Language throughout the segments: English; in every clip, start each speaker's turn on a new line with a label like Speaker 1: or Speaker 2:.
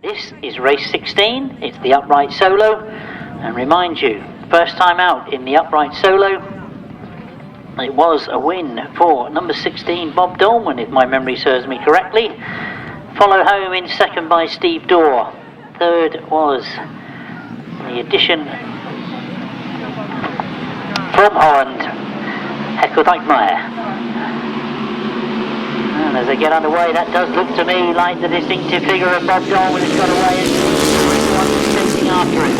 Speaker 1: This is race 16, it's the upright solo, and remind you, first time out in the upright solo, it was a win for number 16 Bob Dolman, if my memory serves me correctly, followed home in second by Steve Dorr. Third was the addition from Harland, Heckel-Dijkmeyer. And as they get underway, that does look to me like the distinctive figure of Bob Dolman has got away and everyone's chasing after him.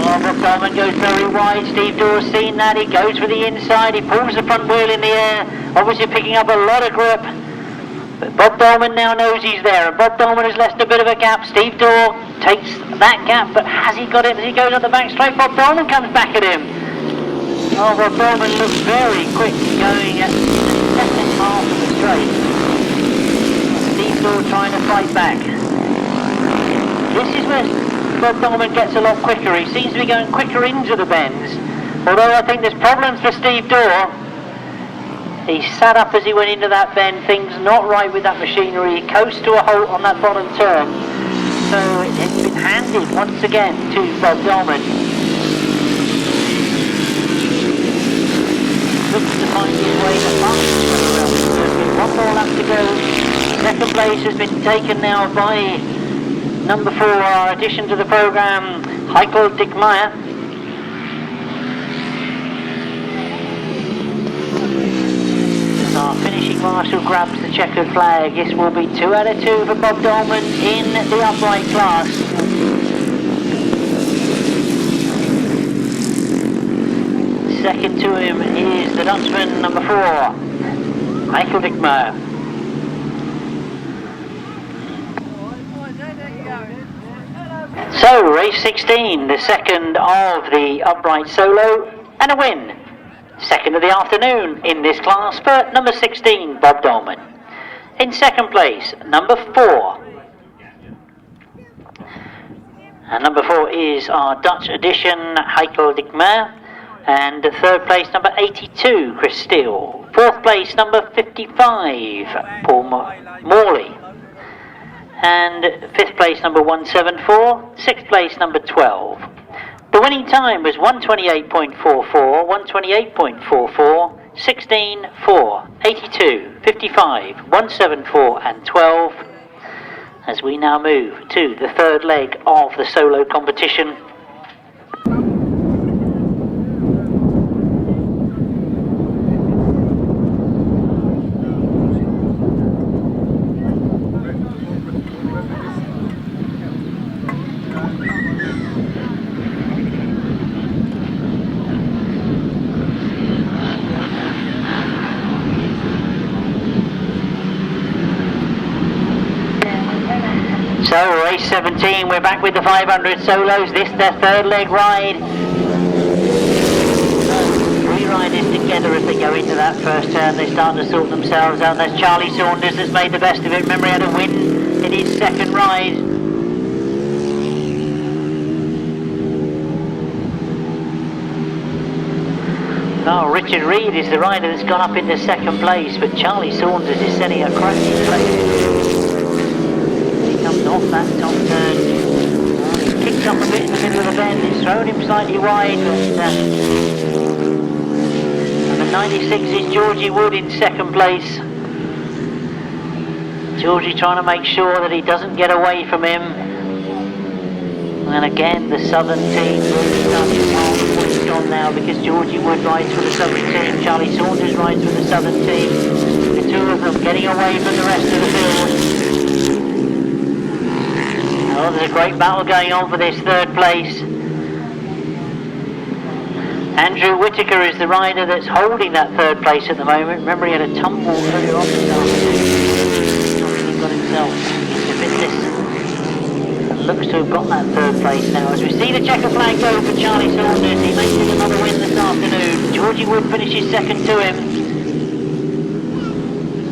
Speaker 1: Oh, Bob Dolman goes very wide. Steve Dorr's seen that. He goes for the inside. He pulls the front wheel in the air, obviously picking up a lot of grip. But Bob Dolman now knows he's there, and Bob Dolman has left a bit of a gap. Steve Dorr takes that gap, but has he got it as he goes on the back straight? Bob Dolman comes back at him. Oh, Bob Dolman looks very quick going at the second half of the straight. Steve Dorr trying to fight back. This is where Bob Dolman gets a lot quicker. He seems to be going quicker into the bends. Although I think there's problems for Steve Dorr. He sat up as he went into that bend. Things not right with that machinery. He coasts to a halt on that bottom turn. So it's been handed once again to Bob Dolman. Looks to find his way to one more lap to go. Second place has been taken now by number 4, our addition to the programme, Heckel-Dijkmeyer. As our finishing marshal grabs the checkered flag, this will be 2 out of 2 for Bob Dolman in the upright class. Second to him is the Dutchman, number 4, Heckel-Dijkmeyer. So, race 16, the second of the upright solo, and a win. Second of the afternoon in this class for number 16, Bob Dolman. In second place, number 4. And number 4 is our Dutch addition, Heckel-Dijkmeyer. And third place, number 82, Chris Steele. Fourth place, number 55, Paul Morley. And fifth place, number 174. Sixth place, number 12. The winning time was 128.44, 128.44, 16, 4, 82, 55, 174 and 12. As we now move to the third leg of the solo competition. So race 17, we're back with the 500 solos. This their third leg ride. 3 riders together as they go into that first turn. They start to sort themselves out. There's Charlie Saunders has made the best of it. Remember, he had a win in his second ride. Oh, Richard Reed is the rider that's gone up into second place, but Charlie Saunders is setting a cracking place. Comes off that top turn. He kicks up a bit in the middle of the bend. It's thrown him slightly wide. And the 96 is Georgie Wood in second place. Georgie trying to make sure that he doesn't get away from him. And again, the Southern team really starting to hold the points on now, because Georgie Wood rides for the Southern team. Charlie Saunders rides for the Southern team. The two of them getting away from the rest of the field. Oh, there's a great battle going on for this third place. Andrew Whitaker is the rider that's holding that third place at the moment. Remember, he had a tumble earlier on this afternoon. He got himself into business and looks to have got that third place now. As we see the checker flag go for Charlie Saunders, he makes it another win this afternoon. Georgie Wood finishes second to him.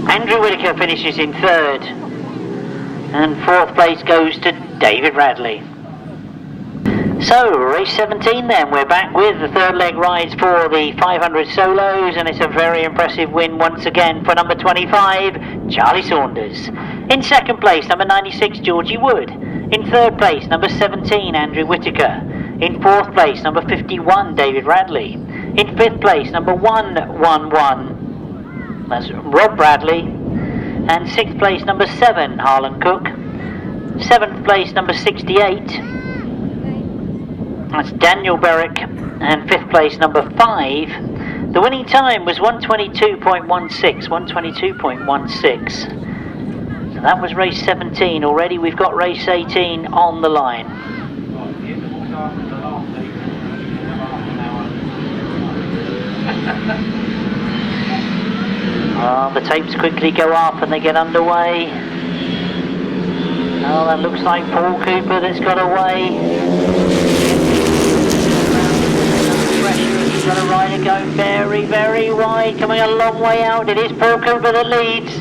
Speaker 1: Andrew Whitaker finishes in third. And fourth place goes to David Radley. So, race 17 then, we're back with the third leg rides for the 500 solos, and it's a very impressive win once again for number 25, Charlie Saunders. In second place, number 96, Georgie Wood. In third place, number 17, Andrew Whitaker. In fourth place, number 51, David Radley. In fifth place, number 111, that's Rob Bradley. And sixth place, number 7, Harland Cook. Seventh place, number 68, that's Daniel Berwick. And fifth place, number 5. The winning time was 122.16, 122.16. So that was race 17. Already we've got race 18 on the line. The tapes quickly go up and they get underway. Oh, that looks like Paul Cooper that's got away. He's got a rider going very, very wide, coming a long way out. It is Paul Cooper that leads.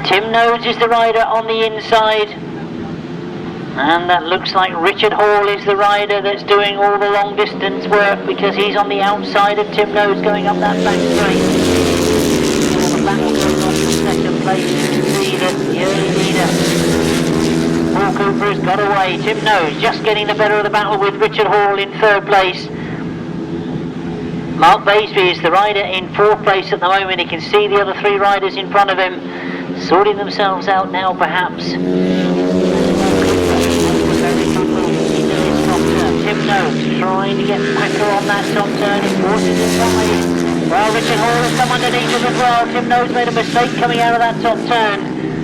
Speaker 1: Tim Nobes is the rider on the inside. And that looks like Richard Hall is the rider that's doing all the long distance work, because he's on the outside of Tim Nobes going up that back straight. All the battle goes on for second place. You can see that the early leader, Paul Cooper, has got away. Tim Nobes just getting the better of the battle with Richard Hall in third place. Mark Baseby is the rider in fourth place at the moment. He can see the other 3 riders in front of him sorting themselves out now, perhaps. Tim Nobes trying to get quicker on that top turn. He forces it wide. Well, Richard Hall has come underneath him as well. Tim Nobes made a mistake coming out of that top turn,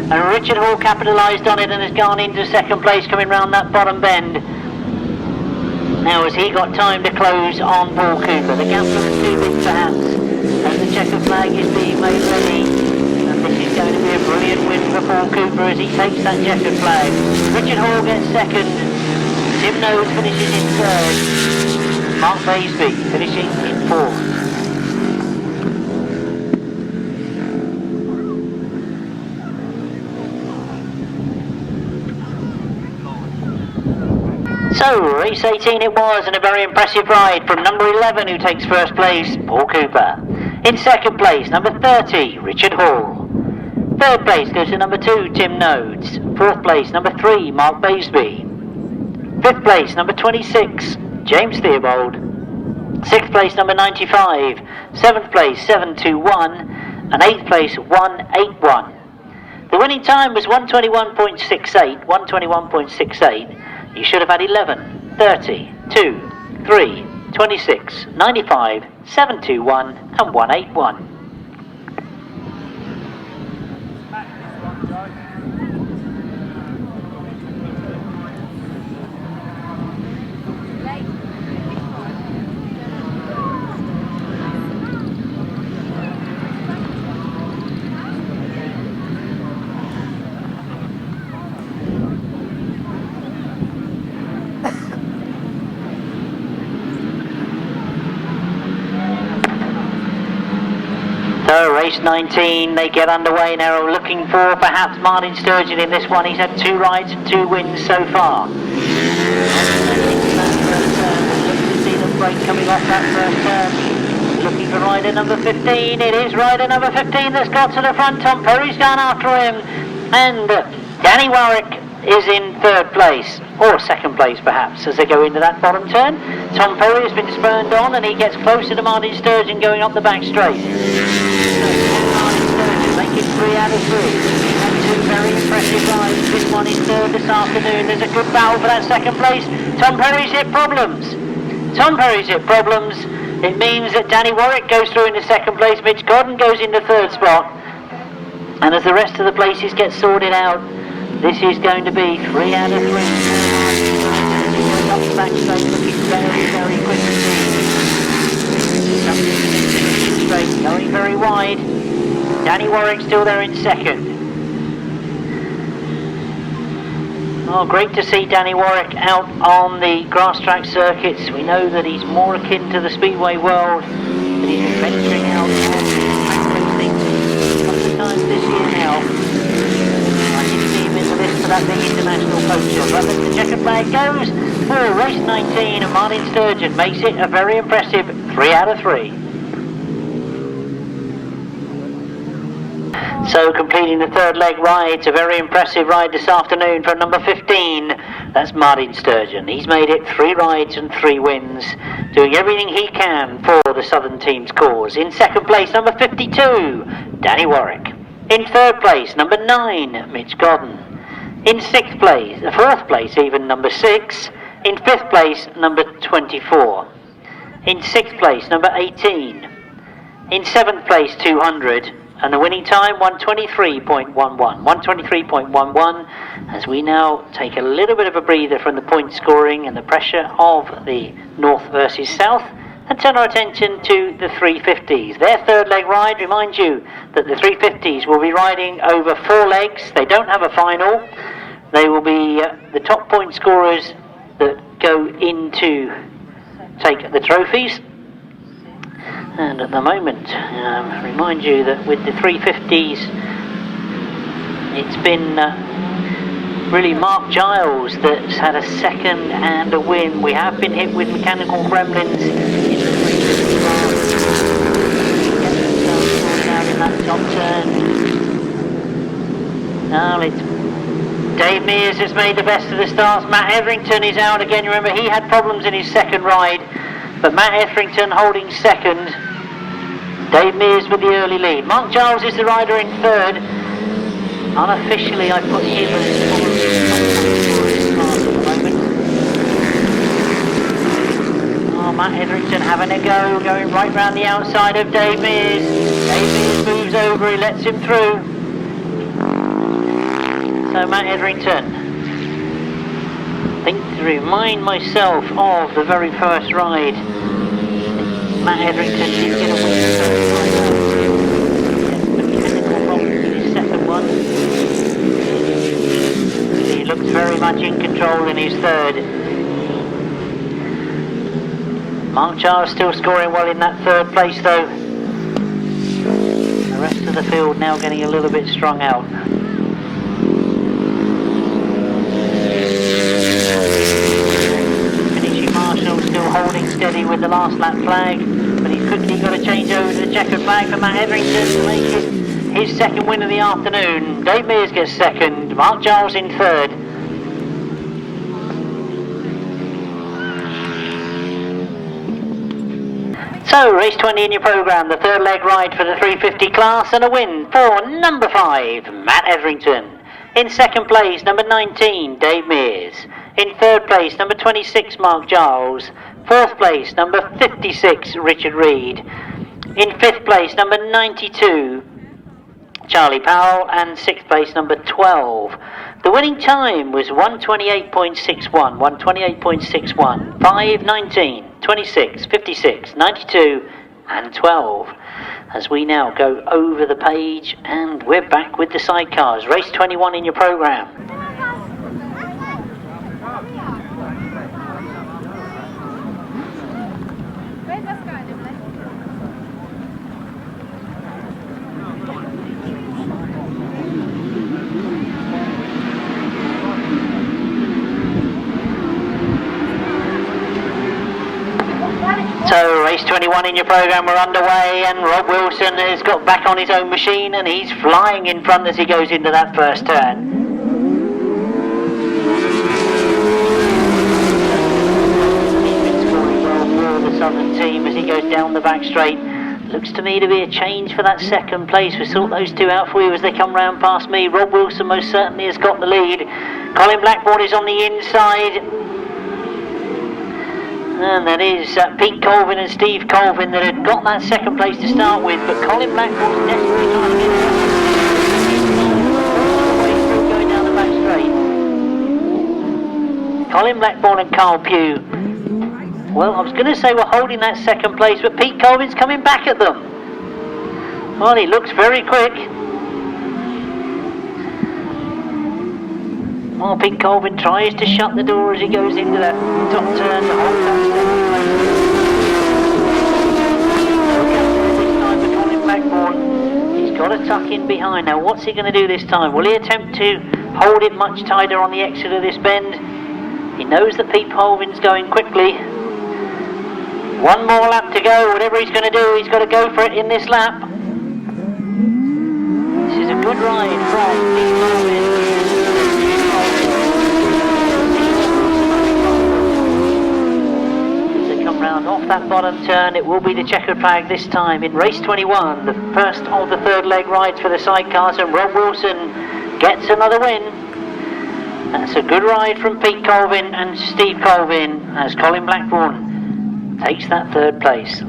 Speaker 1: and Richard Hall capitalised on it and has gone into second place coming round that bottom bend. Now, has he got time to close on Paul Cooper? The gap looks too big perhaps, as the checker flag is being made ready. And this is going to be a brilliant win for Paul Cooper as he takes that checkered flag. Richard Hall gets second. Tim Nobes finishes in third. Mark Baseby finishing in fourth. So, race 18 it was, and a very impressive ride from number 11, who takes first place, Paul Cooper. In second place, number 30, Richard Hall. Third place goes to number 2, Tim Nobes. Fourth place, number 3, Mark Baseby. Fifth place, number 26, James Theobald. Sixth place, number 95. Seventh place, 721. And eighth place, 181. The winning time was 121.68, 121.68. You should have had 11, 30, 2, 3, 26, 95, 721 and 181. So race 19, they get underway now, looking for perhaps Martyn Sturgeon in this one. He's had 2 rides and 2 wins so far. Looking to see the brake coming off that first turn. Looking for rider number 15. It is rider number 15 that's got to the front. Tom Perry's gone after him. And Danny Warwick is in third place, or second place perhaps, as they go into that bottom turn. Tom Perry has been spurned on and he gets closer to Martyn Sturgeon going up the back straight. Making 3 out of 3. He's had 2 very impressive rides. This one is third this afternoon. There's a good battle for that second place. Tom Perry's hit problems. Tom Perry's hit problems. It means that Danny Warwick goes through into second place. Mitch Godden goes into third spot. And as the rest of the places get sorted out, this is going to be 3 out of 3. Going up the back straight, looking very, very quick indeed. Going very wide. Danny Warwick still there in second. Oh, great to see Danny Warwick out on the grass track circuits. We know that he's more akin to the speedway world, that he's been venturing out on things a couple of times this year now. I can see him in the list for that big international poacher. But the checkered flag goes for race 19, and Martyn Sturgeon makes it a very impressive 3 out of 3. So completing the third leg ride, a very impressive ride this afternoon from number 15, that's Martyn Sturgeon. He's made it 3 rides and 3 wins, doing everything he can for the Southern team's cause. In second place, number 52, Danny Warwick. In third place, number 9, Mitch Godden. In sixth place, fourth place even, number 6. In fifth place, number 24. In sixth place, number 18. In seventh place, 200. And the winning time, 1:23.11. 1:23.11, as we now take a little bit of a breather from the point scoring and the pressure of the north versus south, and turn our attention to the 350s. Their third leg ride, remind you that the 350s will be riding over 4 legs. They don't have a final. They will be the top point scorers that go in to take the trophies. And at the moment, remind you that with the 350s, it's been really Mark Giles that's had a second and a win. We have been hit with mechanical gremlins in the 350 down in that top turn. Now it's Dave Mears has made the best of the starts. Matt Etherington is out again. You remember he had problems in his second ride, but Matt Etherington holding second. Dave Mears with the early lead. Mark Giles is the rider in third. Unofficially, I put him as the moment. Oh, Matt Etherington having a go, going right round the outside of Dave Mears. Dave Mears moves over, he lets him through. So Matt Etherington, I think to remind myself of the very first ride, Matt Etherington is going to win the first ride out. Yes, mechanical problem in his second one. He looks very much in control in his third. Mark Giles still scoring well in that third place though. The rest of the field now getting a little bit strung out. Still holding steady with the last lap flag, but he's quickly got to change over to the checkered flag for Matt Etherington to make it his second win of the afternoon. Dave Mears gets second, Mark Giles in third. So race 20 in your programme, the third leg ride for the 350 class, and a win for number 5, Matt Etherington. In second place, number 19, Dave Mears. In third place, number 26, Mark Giles. Fourth place, number 56, Richard Reed. In fifth place, number 92, Charlie Powell. And sixth place, number 12. The winning time was 1:28.61. 1:28.61. 5:19, 26, 56, 92, and 12. As we now go over the page, and we're back with the sidecars. Race 21 in your programme. So race 21 in your programme, we're underway, and Rob Wilson has got back on his own machine and he's flying in front as he goes into that first turn. He's been scoring well for the Southern team as he goes down the back straight. Looks to me to be a change for that second place. We sort those two out for you as they come round past me. Rob Wilson most certainly has got the lead. Colin Blackburn is on the inside. And that is Pete Colvin and Steve Colvin that had got that second place to start with, but Colin Blackburn's desperately trying to get it all the way through going down the back straight. Colin Blackburn and Carl Pugh. Well, I was going to say we're holding that second place, but Pete Colvin's coming back at them. Well, he looks very quick. Well, Pete Colvin tries to shut the door as he goes into that top turn to hold that second place. This time for Colin Blackburn. He's got to tuck in behind. Now, what's he going to do this time? Will he attempt to hold it much tighter on the exit of this bend. He knows that Pete Colvin's going quickly. One more lap to go. Whatever he's going to do, he's got to go for it in this lap. This is a good ride from Pete Colvin. As they come round off that bottom turn, it will be the checkered flag this time in race 21, the first of the third leg rides for the sidecars, and Rob Wilson gets another win. That's a good ride from Pete Colvin and Steve Colvin as Colin Blackburn takes that third place.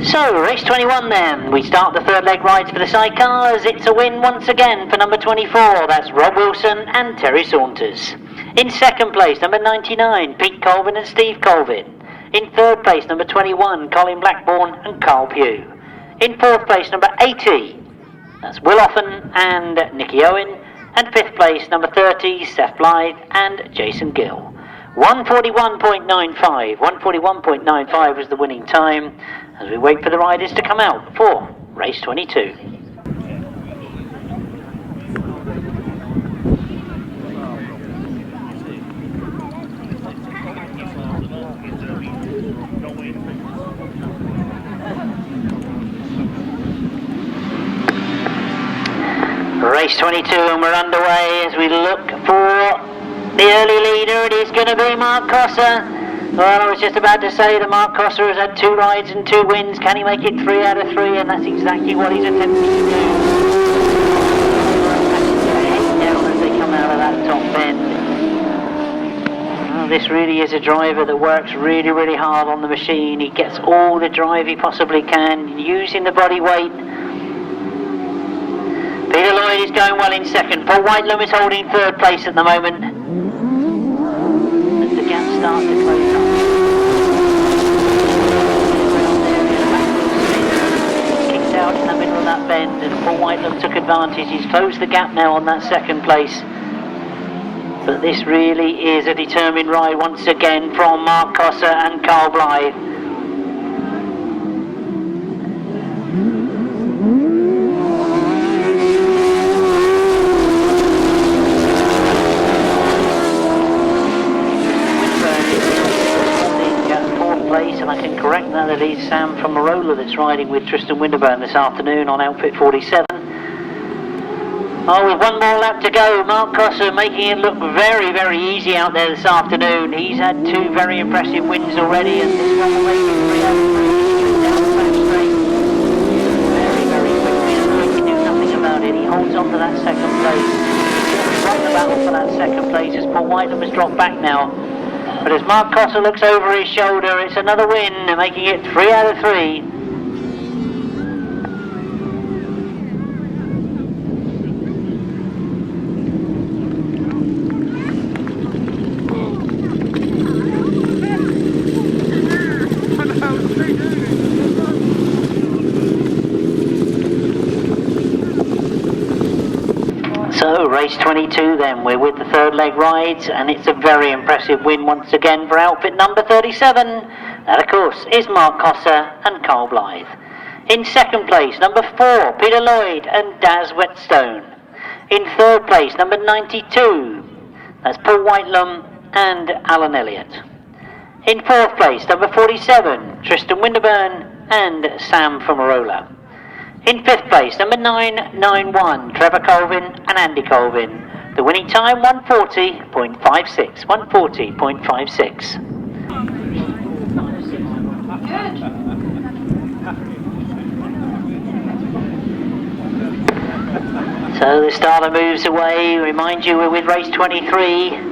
Speaker 1: So, race 21 then. We start the third leg rides for the sidecars. It's a win once again for number 24. That's Rob Wilson and Terry Saunters. In second place, number 99, Pete Colvin and Steve Colvin. In third place, number 21, Colin Blackburn and Carl Pugh. In fourth place, number 80, that's Will Offen and Nicky Owen. And fifth place, number 30, Seth Blythe and Jason Gill. 141.95. 141.95 was the winning time as we wait for the riders to come out for race 22. Race 22 and we're underway as we look for the early leader. It is going to be Mark Cosser. Well, I was just about to say that Mark Cosser has had 2 rides and 2 wins. Can he make it 3 out of 3? And that's exactly what he's attempting to do. Down as they come out of that top bend. Well, this really is a driver that works really, really hard on the machine. He gets all the drive he possibly can, using the body weight. Peter Lloyd is going well in second. Paul Whitelam is holding third place at the moment. As the gap starts to close up. Kicks out in the middle of that bend and Paul Whitelam took advantage. He's closed the gap now on that second place. But this really is a determined ride once again from Mark Cosser and Carl Blythe. And I can correct that, it is Sam from Marola that's riding with Tristan Winterburn this afternoon on outfit 47. Oh, with one more lap to go, Mark Cosser making it look very, very easy out there this afternoon. He's had 2 very impressive wins already, and this one will make it 3 out of 3. Down the back straight. Very, very quickly, and he can do nothing about it. He holds on to that second place. He's won the battle for that second place as Paul Whitelam has dropped back now. But as Mark Cosser looks over his shoulder, it's another win, making it 3 out of 3. So, race 22 then, we're with the third leg rides, and it's a very impressive win once again for outfit number 37. That, of course, is Mark Cosser and Carl Blythe. In second place, number 4, Peter Lloyd and Daz Whetstone. In third place, number 92, that's Paul Whitelam and Alan Elliott. In fourth place, number 47, Tristan Winterburn and Sam from Marola. In fifth place, number 991, Trevor Colvin and Andy Colvin. The winning time, 140.56. 140.56. So the starter moves away. Remind you, we're with race 23.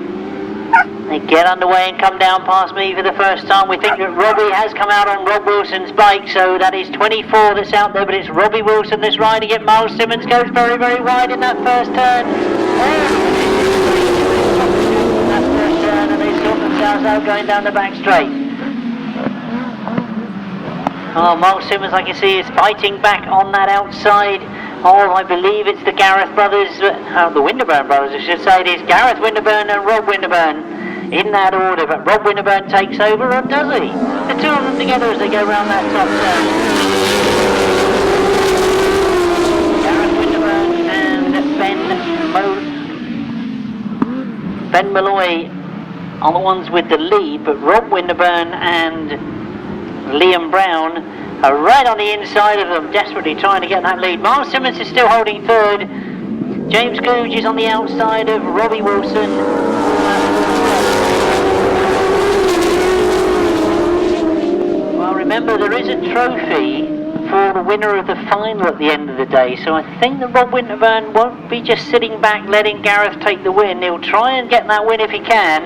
Speaker 1: They get underway and come down past me for the first time. We think that Robbie has come out on Rob Wilson's bike, so that is 24 that's out there, but it's Robbie Wilson that's riding it. Miles Simmons goes very, very wide in that first turn. That first turn, and they sort themselves out going down the back straight. Oh, Miles Simmons, I can see, is fighting back on that outside. Oh, I believe it's the Gareth brothers, the Winterburn brothers, I should say. It is Gareth Winterburn and Rob Winterburn. in that order, but Rob Winterburn takes over, or does he? The two of them together as they go round that top turn. Gareth Winterburn and Ben Malloy are the ones with the lead, but Rob Winterburn and Liam Brown are right on the inside of them, desperately trying to get that lead. Miles Simmons is still holding third. James Goudge is on the outside of Robbie Wilson. Well, remember, there is a trophy for the winner of the final at the end of the day, so I think that Rob Winterburn won't be just sitting back letting Gareth take the win. He'll try and get that win if he can.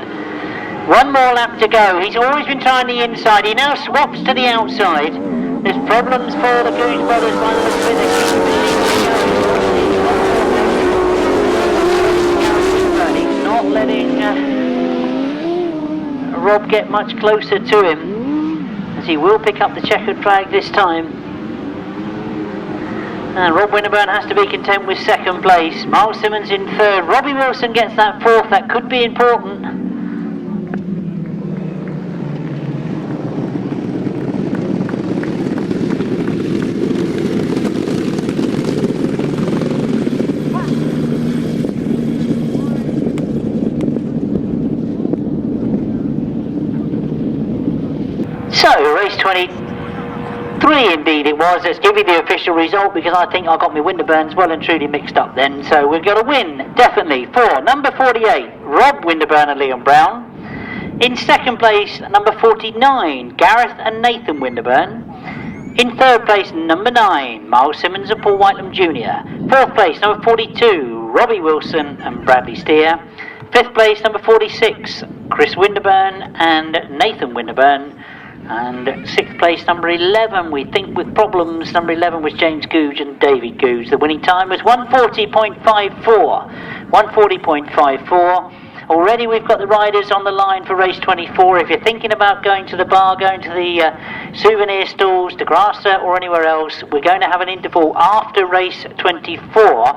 Speaker 1: One more lap to go. He's always been trying the inside. He now swaps to the outside. There's problems for the Goudge brothers by the looks of it. He's not letting Rob get much closer to him, as he will pick up the checkered flag this time. And Rob Winterburn has to be content with second place. Miles Simmons in third. Robbie Wilson gets that fourth. That could be important. So, race 23 indeed it was. Let's give you the official result, because I think I got my Winterburns well and truly mixed up then. So we've got a win, definitely, for number 48, Rob Winterburn and Liam Brown. In second place, number 49, Gareth and Nathan Winterburn. In third place, number 9, Miles Simmons and Paul Whitelam Jr. Fourth place, number 42, Robbie Wilson and Bradley Steer. Fifth place, number 46, Chris Winterburn and Nathan Winterburn. And sixth place, number 11, we think with problems, number 11 was James Goudge and David Goudge. The winning time was 1:40.54. 1:40.54. Already we've got the riders on the line for race 24. If you're thinking about going to the bar, going to the souvenir stalls, to Grasstrack or anywhere else, we're going to have an interval after race 24,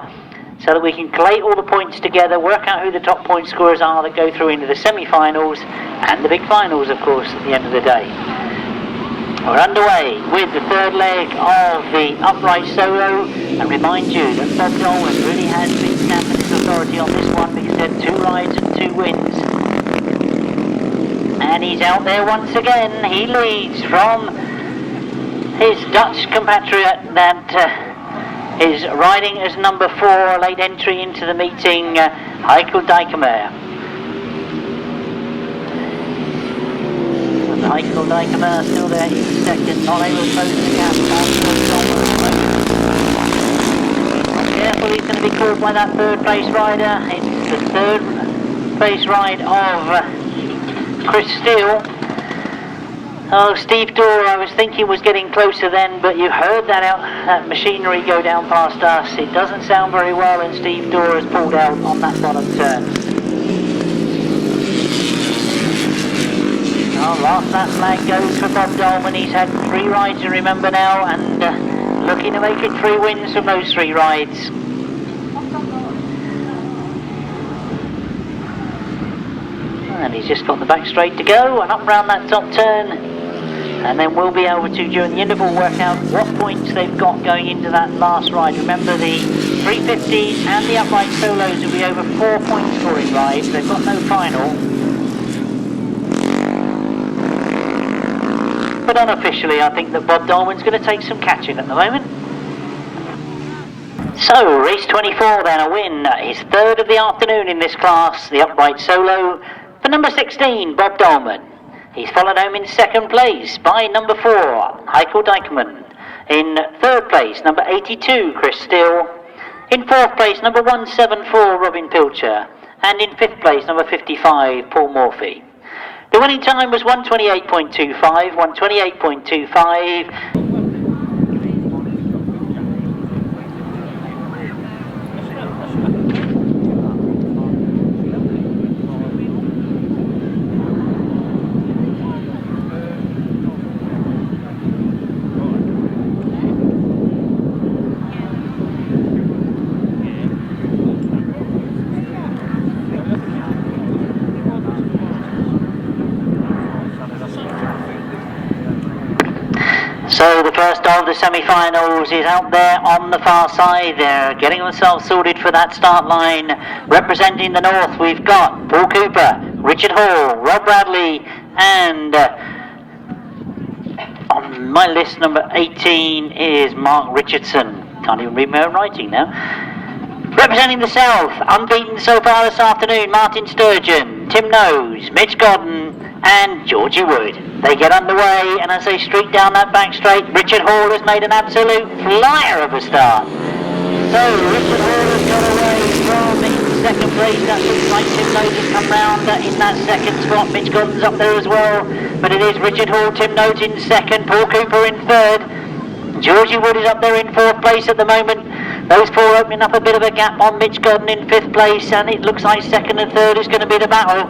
Speaker 1: so that we can collate all the points together, work out who the top point scorers are that go through into the semi-finals and the big finals, of course, at the end of the day. We're underway with the third leg of the upright solo, and remind you that Bob Owen really has been stamping his authority on this one, because he had 2 rides and 2 wins. And he's out there once again. He leads from his Dutch compatriot that is riding as number 4, late entry into the meeting, Heiko Dijkema. And Heiko Dijkema still there in second, not able to close the gap. Careful, he's going to be caught by that third place rider. It's the third place ride of Chris Steele. Oh, Steve Dorr, I was thinking was getting closer then, but you heard that machinery go down past us. It doesn't sound very well, and Steve Dorr has pulled out on that bottom turn. Oh, last lap flag goes for Bob Dolman. He's had 3 rides to remember now, and looking to make it 3 wins from those 3 rides. And he's just got the back straight to go, and up round that top turn. And then we'll be able to, during the interval, work out what points they've got going into that last ride. Remember, the 350s and the upright solos will be over 4 point scoring rides. They've got no final. But unofficially, I think that Bob Dolman's going to take some catching at the moment. So, race 24 then, a win. His third of the afternoon in this class, the upright solo, for number 16, Bob Dolman. He's followed home in second place by number 4, Heiko Dijkema. In third place, number 82, Chris Steele. In fourth place, number 174, Robin Pilcher. And in fifth place, number 55, Paul Morphy. The winning time was 1:28.25, 1:28.25. So the first of the semi-finals is out there on the far side. They're getting themselves sorted for that start line. Representing the north, we've got Paul Cooper, Richard Hall, Rob Radley, and on my list number 18 is Mark Richardson. Can't even read my own writing now. Representing the south, unbeaten so far this afternoon, Martyn Sturgeon, Tim Nobes, Mitch Godden, and Georgie Wood. They get underway, and as they streak down that back straight, Richard Hall has made an absolute flyer of a start. So Richard Hall has got away from second place. That looks like Tim Nobes has come round in that second spot. Mitch Godden's up there as well, but it is Richard Hall, Tim Nobes in second, Paul Cooper in third. Georgie Wood is up there in fourth place at the moment. Those four opening up a bit of a gap on Mitch Godden in fifth place, and it looks like second and third is going to be the battle.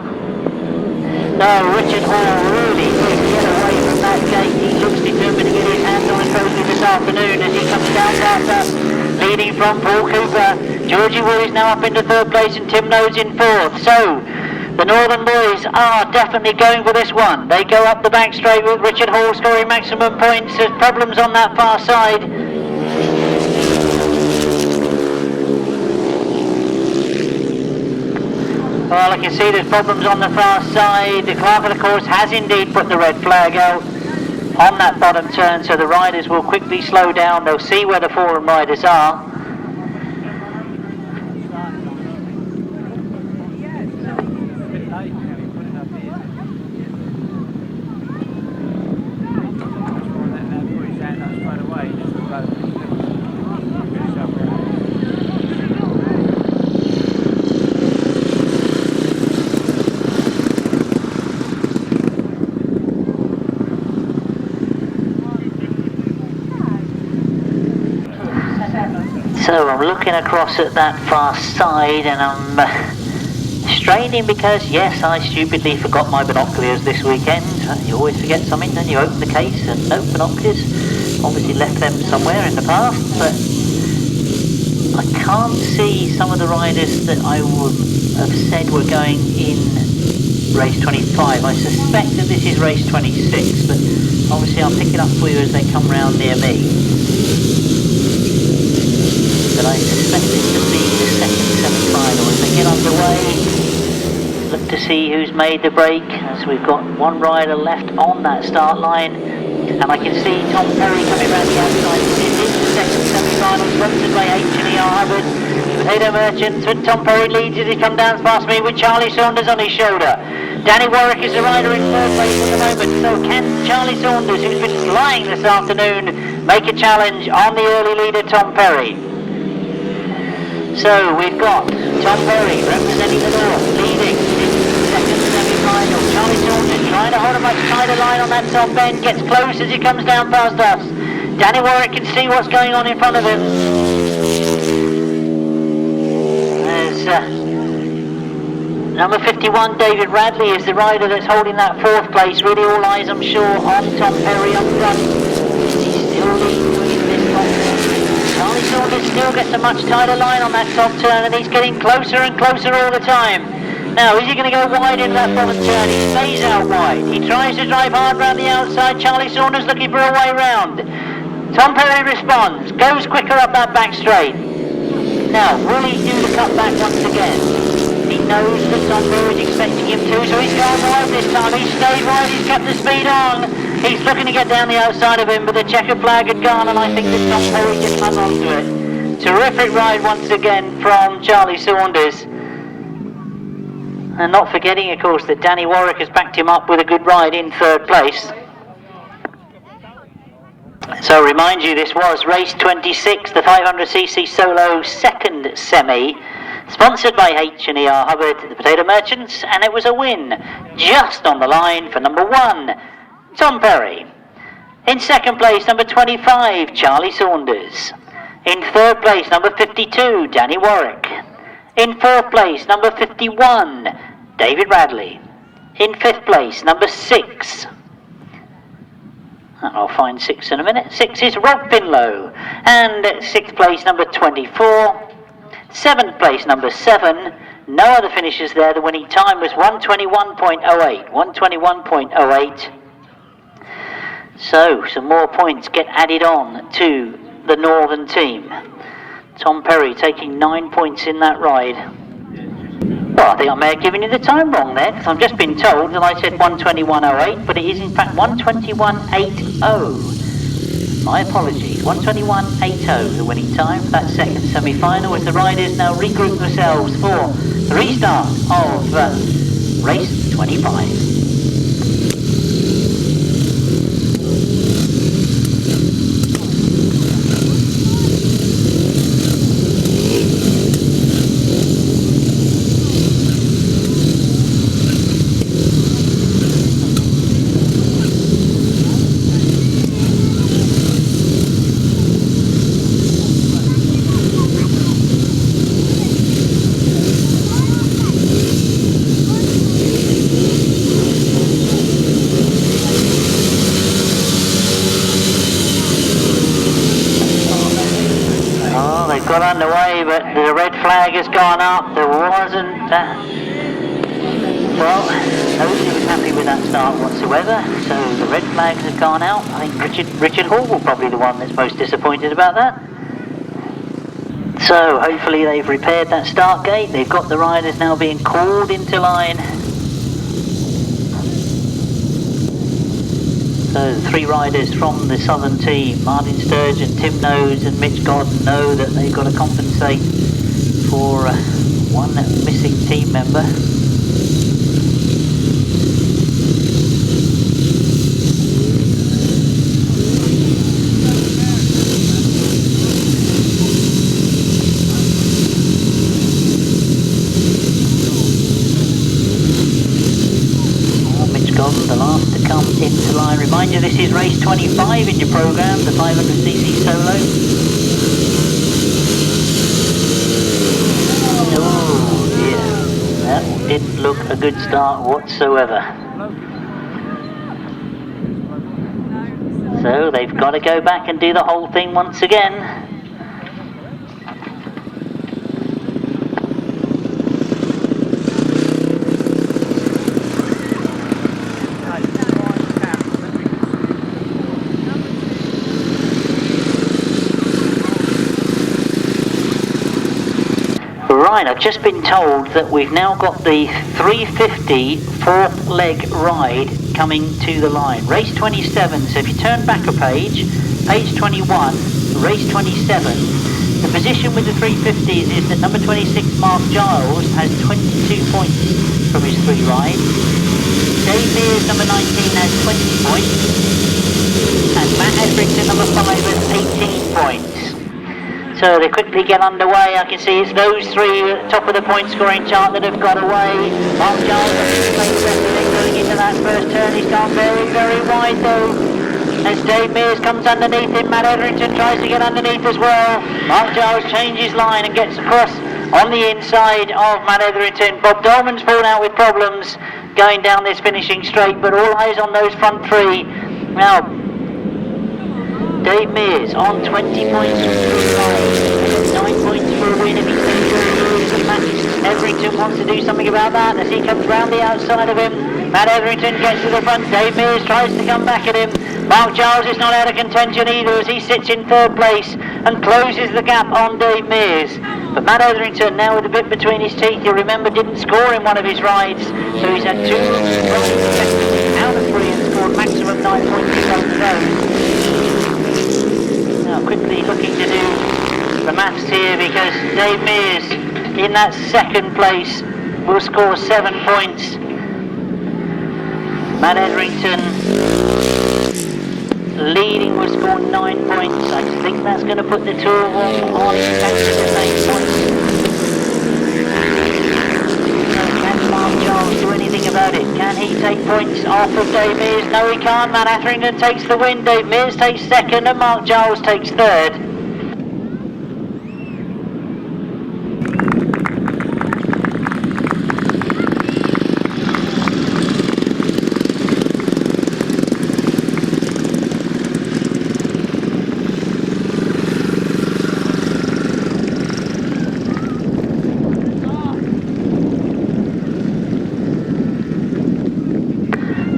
Speaker 1: No, Richard Hall really did get away from that gate. He looks determined to get his hands on the trophy this afternoon as he comes down past us, leading from Paul Cooper. Georgie Wood is now up into third place and Tim Nobes in fourth. So the Northern boys are definitely going for this one. They go up the back straight with Richard Hall scoring maximum points. There's problems on that far side. Well, I can see there's problems on the far side. The clerk of the course has indeed put the red flag out on that bottom turn, so the riders will quickly slow down. They'll see where the forum riders are. So I'm looking across at that far side and I'm straining because, yes, I stupidly forgot my binoculars this weekend. You always forget something, then you open the case and no binoculars. Obviously left them somewhere in the past, but I can't see some of the riders that I would have said were going in race 25. I suspect that this is race 26, but obviously I'll pick it up for you as they come round near me. But I suspect this to be the second semi-final as they get underway. Look to see who's made the break, as we've got one rider left on that start line, and I can see Tom Perry coming around the outside. This is the second semi-final, sponsored by H&ER Hubbard. Potato Merchants, and Tom Perry leads as he comes down past me with Charlie Saunders on his shoulder. Danny Warwick is the rider in third place at the moment, so can Charlie Saunders, who's been flying this afternoon, make a challenge on the early leader Tom Perry? So we've got Tom Perry representing the north, leading in the second semi-final. Charlie Saunders trying to hold a much tighter line on that top end, gets close as he comes down past us. Danny Warwick can see what's going on in front of him. There's number 51, David Radley, is the rider that's holding that fourth place. Really all eyes, I'm sure, on Tom Perry up front. He's still leading this top. Charlie Saunders still gets a much tighter line on that top turn, and he's getting closer and closer all the time. Now, is he going to go wide into that bottom turn? He stays out wide. He tries to drive hard round the outside. Charlie Saunders looking for a way round. Tom Perry responds, goes quicker up that back straight. Now, will he do the cut back once again? He knows that Tom Perry is expecting him to, so he's gone wide this time. He's stayed wide, he's kept the speed on. He's looking to get down the outside of him, but the checkered flag had gone, and I think that Tom Perry just hung on to it. Terrific ride once again from Charlie Saunders. And not forgetting, of course, that Danny Warwick has backed him up with a good ride in third place. So remind you, this was race 26, the 500cc solo second semi, sponsored by H&ER Hubbard, the Potato Merchants, and it was a win just on the line for number 1, Tom Perry. In second place, number 25, Charlie Saunders. In third place, number 52, Danny Warwick. In fourth place, number 51, David Radley. In fifth place, number 6. I'll find 6 in a minute. 6 is Rob Finlow. And sixth place, number 24. Seventh place, number 7. No other finishes there. The winning time was 1:21.08. 1:21.08. So, some more points get added on to the northern team. Tom Perry taking 9 points in that ride. Well, I think I may have given you the time wrong there, because I've just been told that I said 121.08, but it is in fact 121.80. My apologies, 121.80 the winning time for that second semi-final, as the riders now regroup themselves for the restart of race 25. Got underway, but the red flag has gone up. There wasn't well, nobody was happy with that start whatsoever, so the red flags have gone out. I think Richard Hall will probably be the one that's most disappointed about that. So hopefully they've repaired that start gate. They've got the riders now being called into line. So the three riders from the southern team, Martyn, Sturgeon, Tim Nobes and Mitch Godden, know that they've got to compensate for one missing team member. The last to come into line. Remind you, this is race 25 in your programme, the 500cc solo. Oh dear, that didn't look a good start whatsoever. So they've got to go back and do the whole thing once again. Right, I've just been told that we've now got the 350 fourth leg ride coming to the line. Race 27, so if you turn back a page 21, race 27, the position with the 350s is that number 26 Mark Giles has 22 points from his three rides. Dave Mears, number 19, has 20 points, and Matt Etherington, number 5, has 18 points. So they quickly get underway. I can see it's those three at the top of the point scoring chart that have got away. Mark Giles going into that first turn. He's gone very, very wide though. As Dave Mears comes underneath him, Matt Etherington tries to get underneath as well. Mark Giles changes line and gets across on the inside of Matt Etherington. Bob Dolman's fallen out with problems going down this finishing straight, but all eyes on those front three. Now, Dave Mears on 20 points from 9 points for a win if he stays and Matt Etherington wants to do something about that as he comes round the outside of him. Matt Etherington gets to the front. Dave Mears tries to come back at him. Mark Giles is not out of contention either as he sits in third place and closes the gap on Dave Mears. But Matt Etherington now with a bit between his teeth, you remember, didn't score in one of his rides, so he's had 2 rides out of 3 and scored maximum 9 points in both of those. Now quickly looking to do the maths here, because Dave Mears in that second place will score 7 points. Matt Etherington leading will score 9 points. I think that's going to put the two of them on exactly the same points. Can Mark Giles do anything about it? Can he take points off of Dave Mears? No, he can't. Matt Etherington takes the win. Dave Mears takes second and Mark Giles takes third.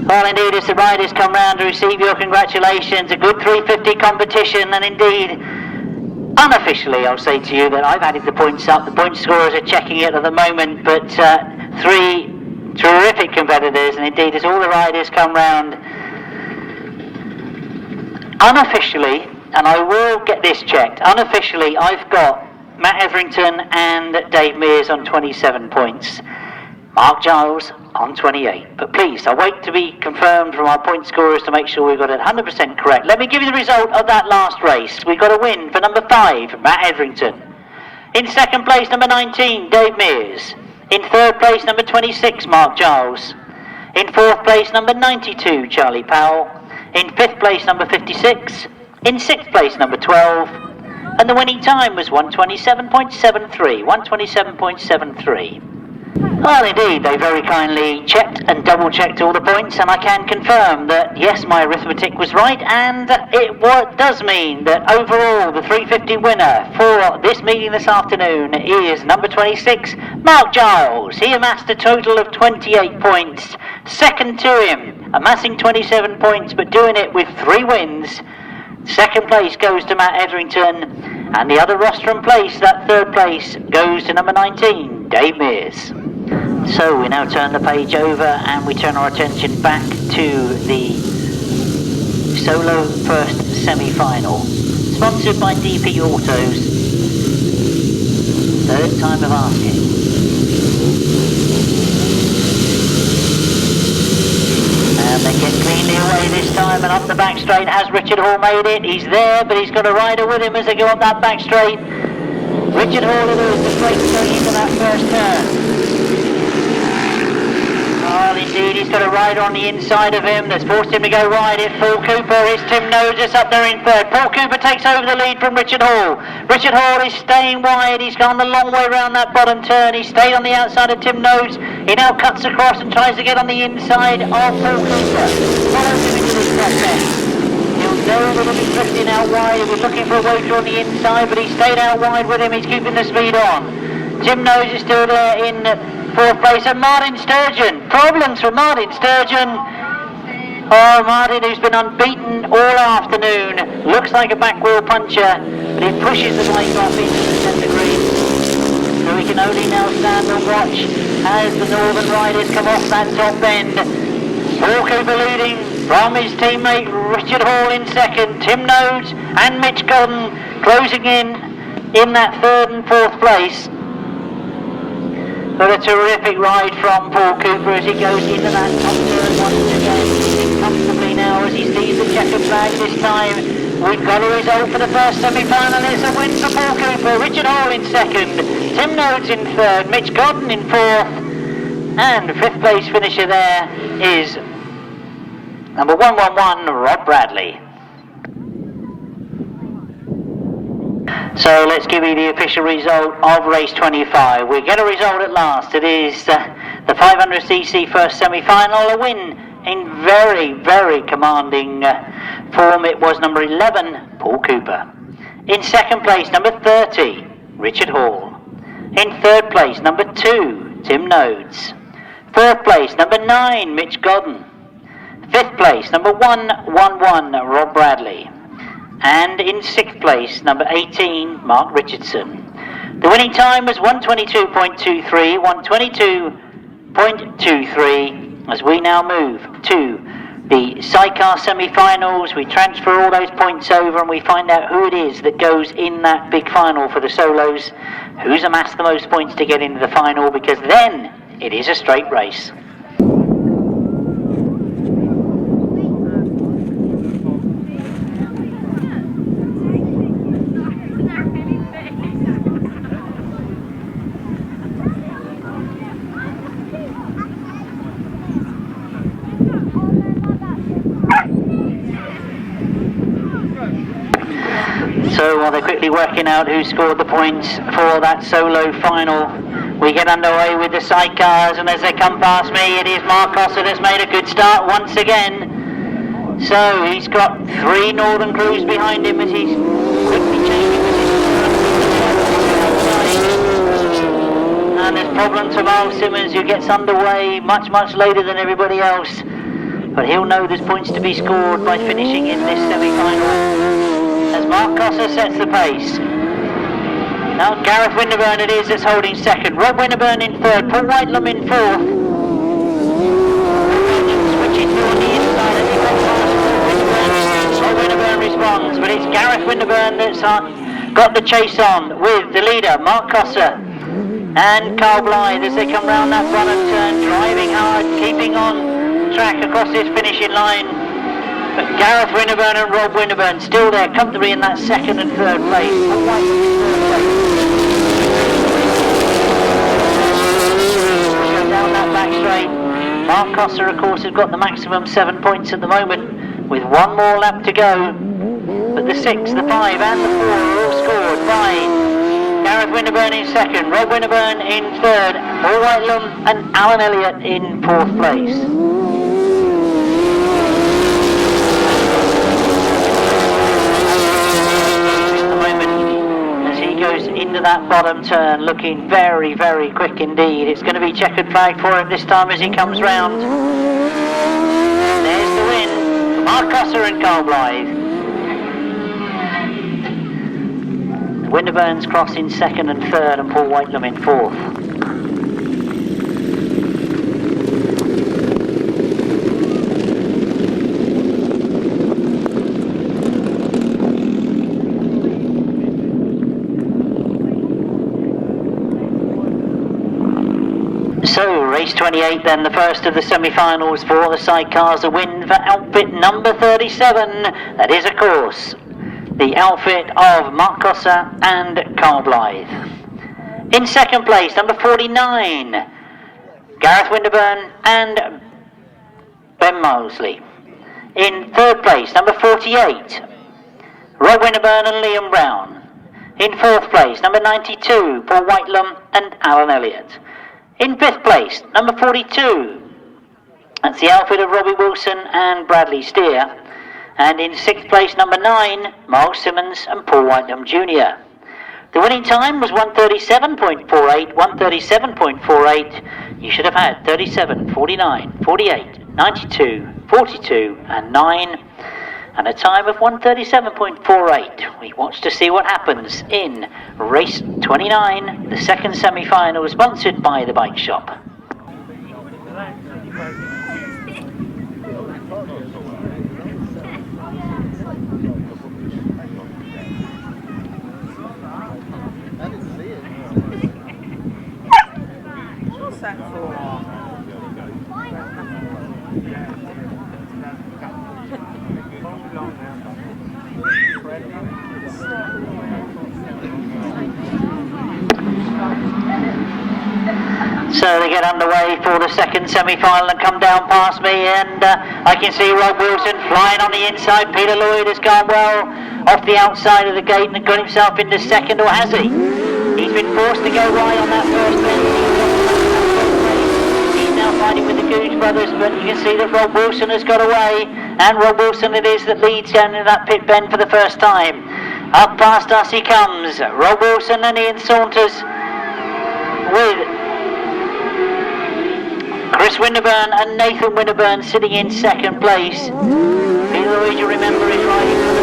Speaker 1: Well, indeed, as the riders come round to receive your congratulations, a good 350 competition, and indeed, unofficially, I'll say to you that I've added the points up. The point scorers are checking it at the moment, but three terrific competitors, and indeed, as all the riders come round, unofficially, and I will get this checked, unofficially, I've got Matt Etherington and Dave Mears on 27 points. Mark Giles on 28. But please, I'll wait to be confirmed from our point scorers to make sure we've got it 100% correct. Let me give you the result of that last race. We've got a win for number 5, Matt Etherington. In second place, number 19, Dave Mears. In third place, number 26, Mark Giles. In fourth place, number 92, Charlie Powell. In fifth place, number 56. In sixth place, number 12. And the winning time was 127.73. 127.73. Well, indeed, they very kindly checked and double-checked all the points, and I can confirm that, yes, my arithmetic was right, and it does mean that overall the 350 winner for this meeting this afternoon is number 26, Mark Giles. He amassed a total of 28 points. Second to him, amassing 27 points, but doing it with 3 wins. Second place goes to Matt Etherington, and the other rostrum place, that third place, goes to number 19, Dave Mears. So we now turn the page over and we turn our attention back to the solo first semi-final, sponsored by DP Autos. Third time of asking. And they get cleanly away this time, and up the back straight has Richard Hall made it. He's there, but he's got a rider with him as they go up that back straight. Richard Hall is the straight going into that first turn. Well, indeed, he's got a rider on the inside of him that's forced him to go wide. It's Paul Cooper, it's Tim Nobes up there in third. Paul Cooper takes over the lead from Richard Hall. Richard Hall is staying wide. He's gone the long way around that bottom turn. He stayed on the outside of Tim Nobes. He now cuts across and tries to get on the inside of Paul Cooper. Follows him into this top end. He'll know that he'll be drifting out wide. He was looking for a wager on the inside, but he stayed out wide with him. He's keeping the speed on. Tim Nobes is still there in fourth place, and Martyn Sturgeon. Problems for Martyn Sturgeon. Oh, Martyn, who's been unbeaten all afternoon, looks like a back wheel puncher, but he pushes the bike off into the centre green. So we can only now stand and watch as the Northern riders come off that top end. Paul Cooper leading from his teammate Richard Hall in second, Tim Nobes and Mitch Godden closing in that third and fourth place. But a terrific ride from Paul Cooper as he goes into that top turn once again, comfortably now as he sees the checkered flag this time. We've got a result for the first semi-final. It's a win for Paul Cooper, Richard Hall in second, Tim Nobes in third, Mitch Godden in fourth, and fifth place finisher there is number 111, Rob Radley. So let's give you the official result of race 25. We get a result at last. It is the 500cc first semi-final, a win in very, very commanding form. It was number 11, Paul Cooper. In second place, number 30, Richard Hall. In third place, number 2, Tim Nobes. Fourth place, number 9, Mitch Godden. Fifth place, number 111, Rob Bradley. And in sixth place, number 18, Mark Richardson. The winning time was 122.23, 122.23, as we now move to the Sidecars semi-finals. We transfer all those points over and we find out who it is that goes in that big final for the solos, who's amassed the most points to get into the final, because then it is a straight race. So while they're quickly working out who scored the points for that solo final, we get underway with the sidecars, and as they come past me, it is Mark Osser that's made a good start once again. So he's got 3 Northern crews behind him as he's quickly changing and there's problems for Simmons, who gets underway much later than everybody else. but he'll know there's points to be scored by finishing in this semi-final. As Mark Cosser sets the pace. Now Gareth Winterburn it is that's holding second. Rob Winterburn in third. Paul Whitelum in fourth. Switching through on the inside as he goes past Rob Winterburn responds, but it's Gareth Winterburn that's got the chase on with the leader, Mark Cosser and Carl Blythe as they come round that bottom turn, driving hard, keeping on track across this finishing line. But Gareth Winterburn and Rob Winterburn still there, comfortably in that second and third place. Paul Whitelum in third place. Go down that back straight. Mark Cosser, of course, has got the maximum 7 points at the moment, with one more lap to go. But the 6, the 5 and the 4 are all scored by Gareth Winterburn in second, Rob Winterburn in third, Paul Whitelum and Alan Elliott in fourth place. At the moment, as he goes into that bottom turn, looking very, very quick indeed. It's going to be checkered flag for him this time as he comes round. And there's the win for Mark Cosser and Carl Blythe. Winterburn's crossing second and third and Paul Whitelum in fourth. So race 28 then, the first of the semi-finals for the Sidecars, a win for outfit number 37. That is of course the outfit of Mark Cosser and Carl Blythe. In second place, number 49, Gareth Winterburn and Ben Mosley. In third place, number 48, Rob Winterburn and Liam Brown. In fourth place, number 92, Paul Whitelum and Alan Elliott. In fifth place, number 42, that's the outfit of Robbie Wilson and Bradley Steer. And in sixth place, number 9, Miles Simmons and Paul Whitelum Jr. The winning time was 1:37.48, 1:37.48. You should have had 37, 49, 48, 92, 42 and 9. And a time of 1:37.48. We watch to see what happens in race 29, the second semi-final, sponsored by the Bike Shop. So they get underway for the second semi-final and come down past me, and I can see Rob Wilson flying on the inside. Peter Lloyd has gone well off the outside of the gate and got himself into second, or has he? He's been forced to go wide on that first bend. He's now fighting with the Goudge brothers, but you can see that Rob Wilson has got away, and Rob Wilson it is that leads down in that pit bend for the first time. Up past us he comes, Rob Wilson and Ian Saunters with Chris Winterburn and Nathan Winterburn sitting in second place. Peter Lloyd, you remember, is riding for the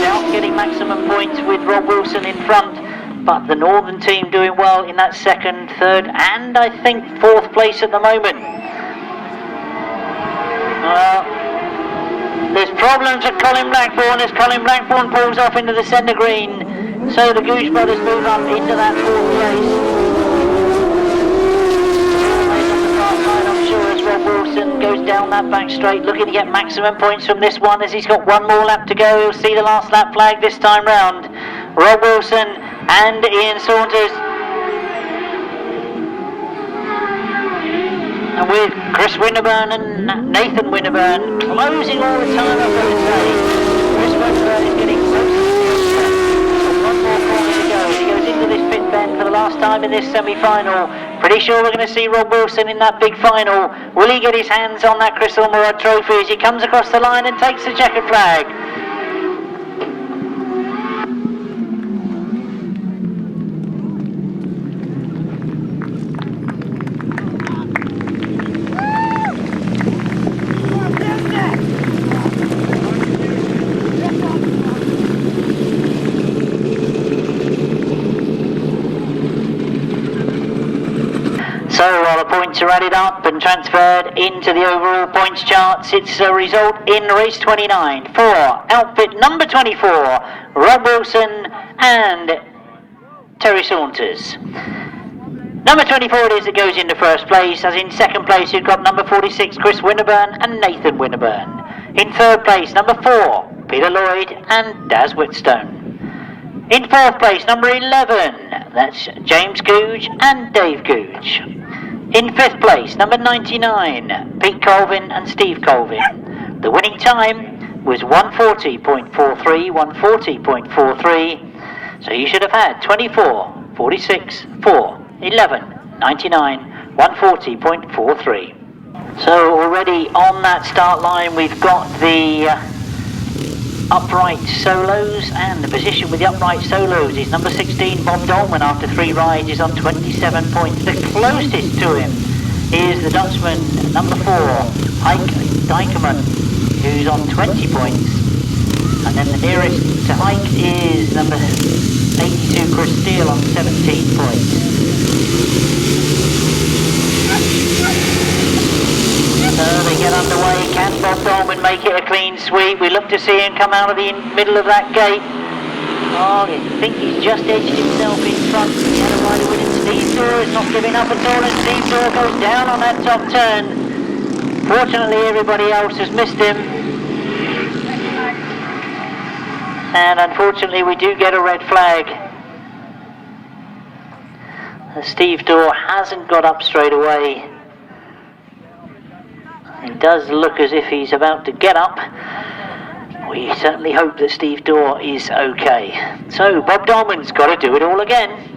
Speaker 1: South, getting maximum points with Rob Wilson in front, but the Northern team doing well in that second, third and I think fourth place at the moment. There's problems at Colin Blackburn as Colin Blackburn pulls off into the centre green, so the Goudge brothers move up into that fourth place. As Rob Wilson goes down that back straight, looking to get maximum points from this one as he's got one more lap to go. He'll see the last lap flag this time round. Rob Wilson and Ian Saunters, and with Chris Winterburn and Nathan Winterburn closing all the time up, I would say. Chris Winterburn is getting close to the end. One more corner to go. He goes into this pit bend for the last time in this semi-final. Pretty sure we're going to see Rob Wilson in that big final. Will he get his hands on that Crystal Murad trophy as he comes across the line and takes the checkered flag? while the points are added up and transferred into the overall points charts, it's a result in race 29 for outfit number 24, Rob Wilson and Terry Saunters. Number 24 it is that goes into first place, as in second place you've got number 46, Chris Winterburn and Nathan Winterburn. In third place, number 4, Peter Lloyd and Daz Whitstone. In fourth place, number 11, that's James Goudge and Dave Goudge. In fifth place, number 99, Pete Colvin and Steve Colvin. The winning time was 140.43, 140.43. So you should have had 24, 46, 4, 11, 99, 140.43. So already on that start line we've got the upright solos, and the position with the upright solos is number 16, Bob Dolman, after 3 rides is on 27 points. The closest to him is the Dutchman, number 4, Ike Dijkerman, who's on 20 points. And then the nearest to Ike is number 82, Chris Steele, on 17 points. So they get underway. Can Bob Dolman make it a clean sweep? We look to see him come out of the middle of that gate. Oh, I think he's just edged himself in front. The other rider with him, Steve Dorr, is not giving up at all, and Steve Dorr goes down on that top turn. Fortunately, everybody else has missed him. And unfortunately, we do get a red flag. Steve Dorr hasn't got up straight away. It does look as if he's about to get up. We certainly hope that Steve Dorr is okay. So Bob Dolman's got to do it all again.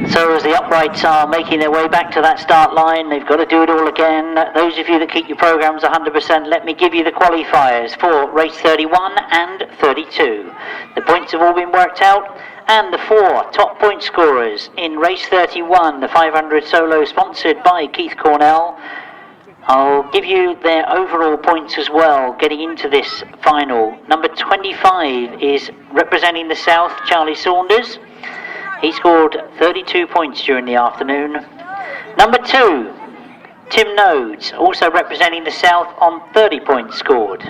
Speaker 1: So as the uprights are making their way back to that start line, they've got to do it all again. Those of you that keep your programs 100%, let me give you the qualifiers for race 31 and 32. The points have all been worked out, and the 4 top point scorers in race 31, the 500 solo sponsored by Keith Cornell. I'll give you their overall points as well getting into this final. Number 25 is representing the South, Charlie Saunders. He scored 32 points during the afternoon. Number 2, Tim Nobes, also representing the South, on 30 points scored.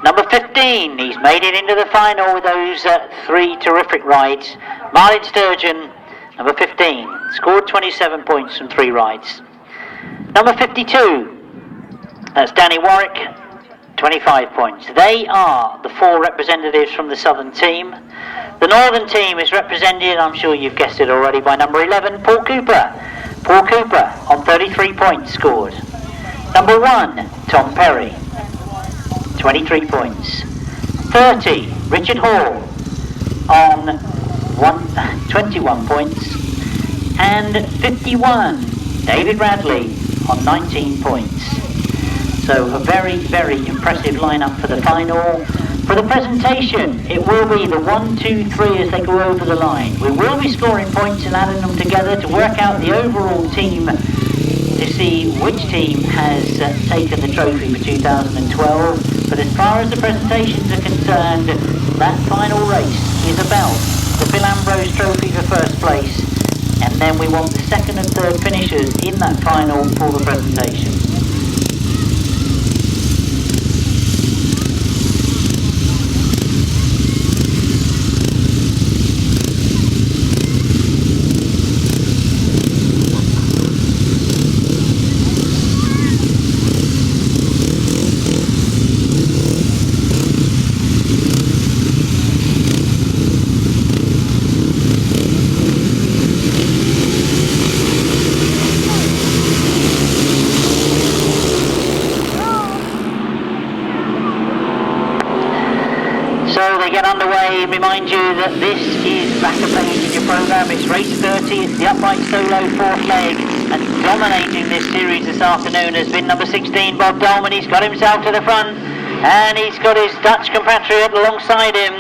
Speaker 1: Number 15, he's made it into the final with those 3 terrific rides. Martyn Sturgeon, number 15, scored 27 points from 3 rides. Number 52, that's Danny Warwick, 25 points. They are the 4 representatives from the Southern team. The Northern team is represented, I'm sure you've guessed it already, by number 11, Paul Cooper. Paul Cooper on 33 points scored. Number 1, Tom Perry, 23 points. 30, Richard Hall on 21 points. And 51, David Radley on 19 points. So a very, very impressive lineup for the final. For the presentation, it will be the 1, 2, 3 as they go over the line. We will be scoring points and adding them together to work out the overall team to see which team has taken the trophy for 2012. But as far as the presentations are concerned, that final race is about the Bill Ambrose Trophy for first place, and then we want the second and third finishers in that final for the presentation. So they get underway. Remind you that this is back a page in your programme. It's race 30. It's the upright solo 4th leg. And dominating this series this afternoon has been number 16, Bob Dolman. He's got himself to the front. And he's got his Dutch compatriot alongside him.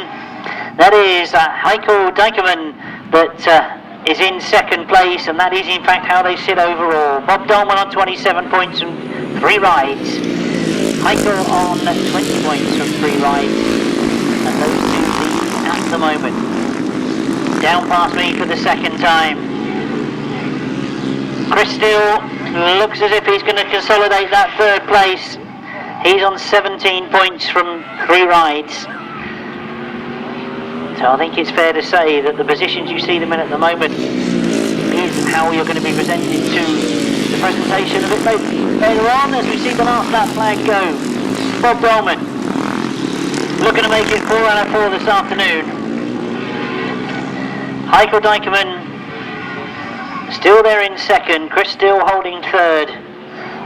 Speaker 1: That is Heiko Dijkman that is in second place. And that is in fact how they sit overall. Bob Dolman on 27 points from 3 rides. Heiko on 20 points from 3 rides. And those two lead at the moment. Down past me for the second time. Chris Steele looks as if he's going to consolidate that 3rd place. He's on 17 points from 3 rides. So I think it's fair to say that the positions you see them in at the moment is how you're going to be presented to the presentation a bit later on as we see the last lap flag go. Bob Dolman looking to make it 4 out of 4 this afternoon. Heiko Dijkman still there in second. Chris Steele holding 3rd.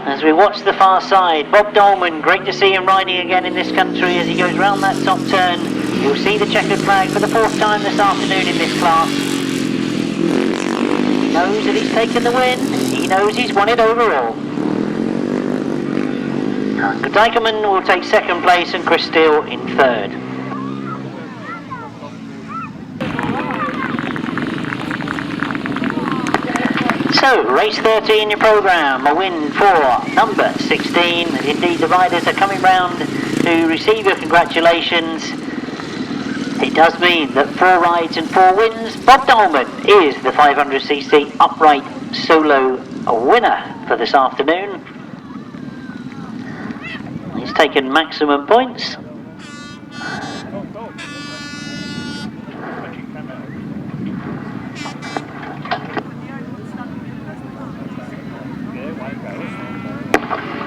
Speaker 1: As we watch the far side, Bob Dolman, great to see him riding again in this country as he goes round that top turn. You'll see the checkered flag for the 4th time this afternoon in this class. He knows that he's taken the win. He knows he's won it overall. Dijkman will take 2nd place and Chris Steele in 3rd. So, race 30 in your programme, a win for number 16. Indeed, the riders are coming round to receive your congratulations. It does mean that 4 rides and 4 wins. Bob Dolman is the 500cc upright solo winner for this afternoon. He's taken maximum points.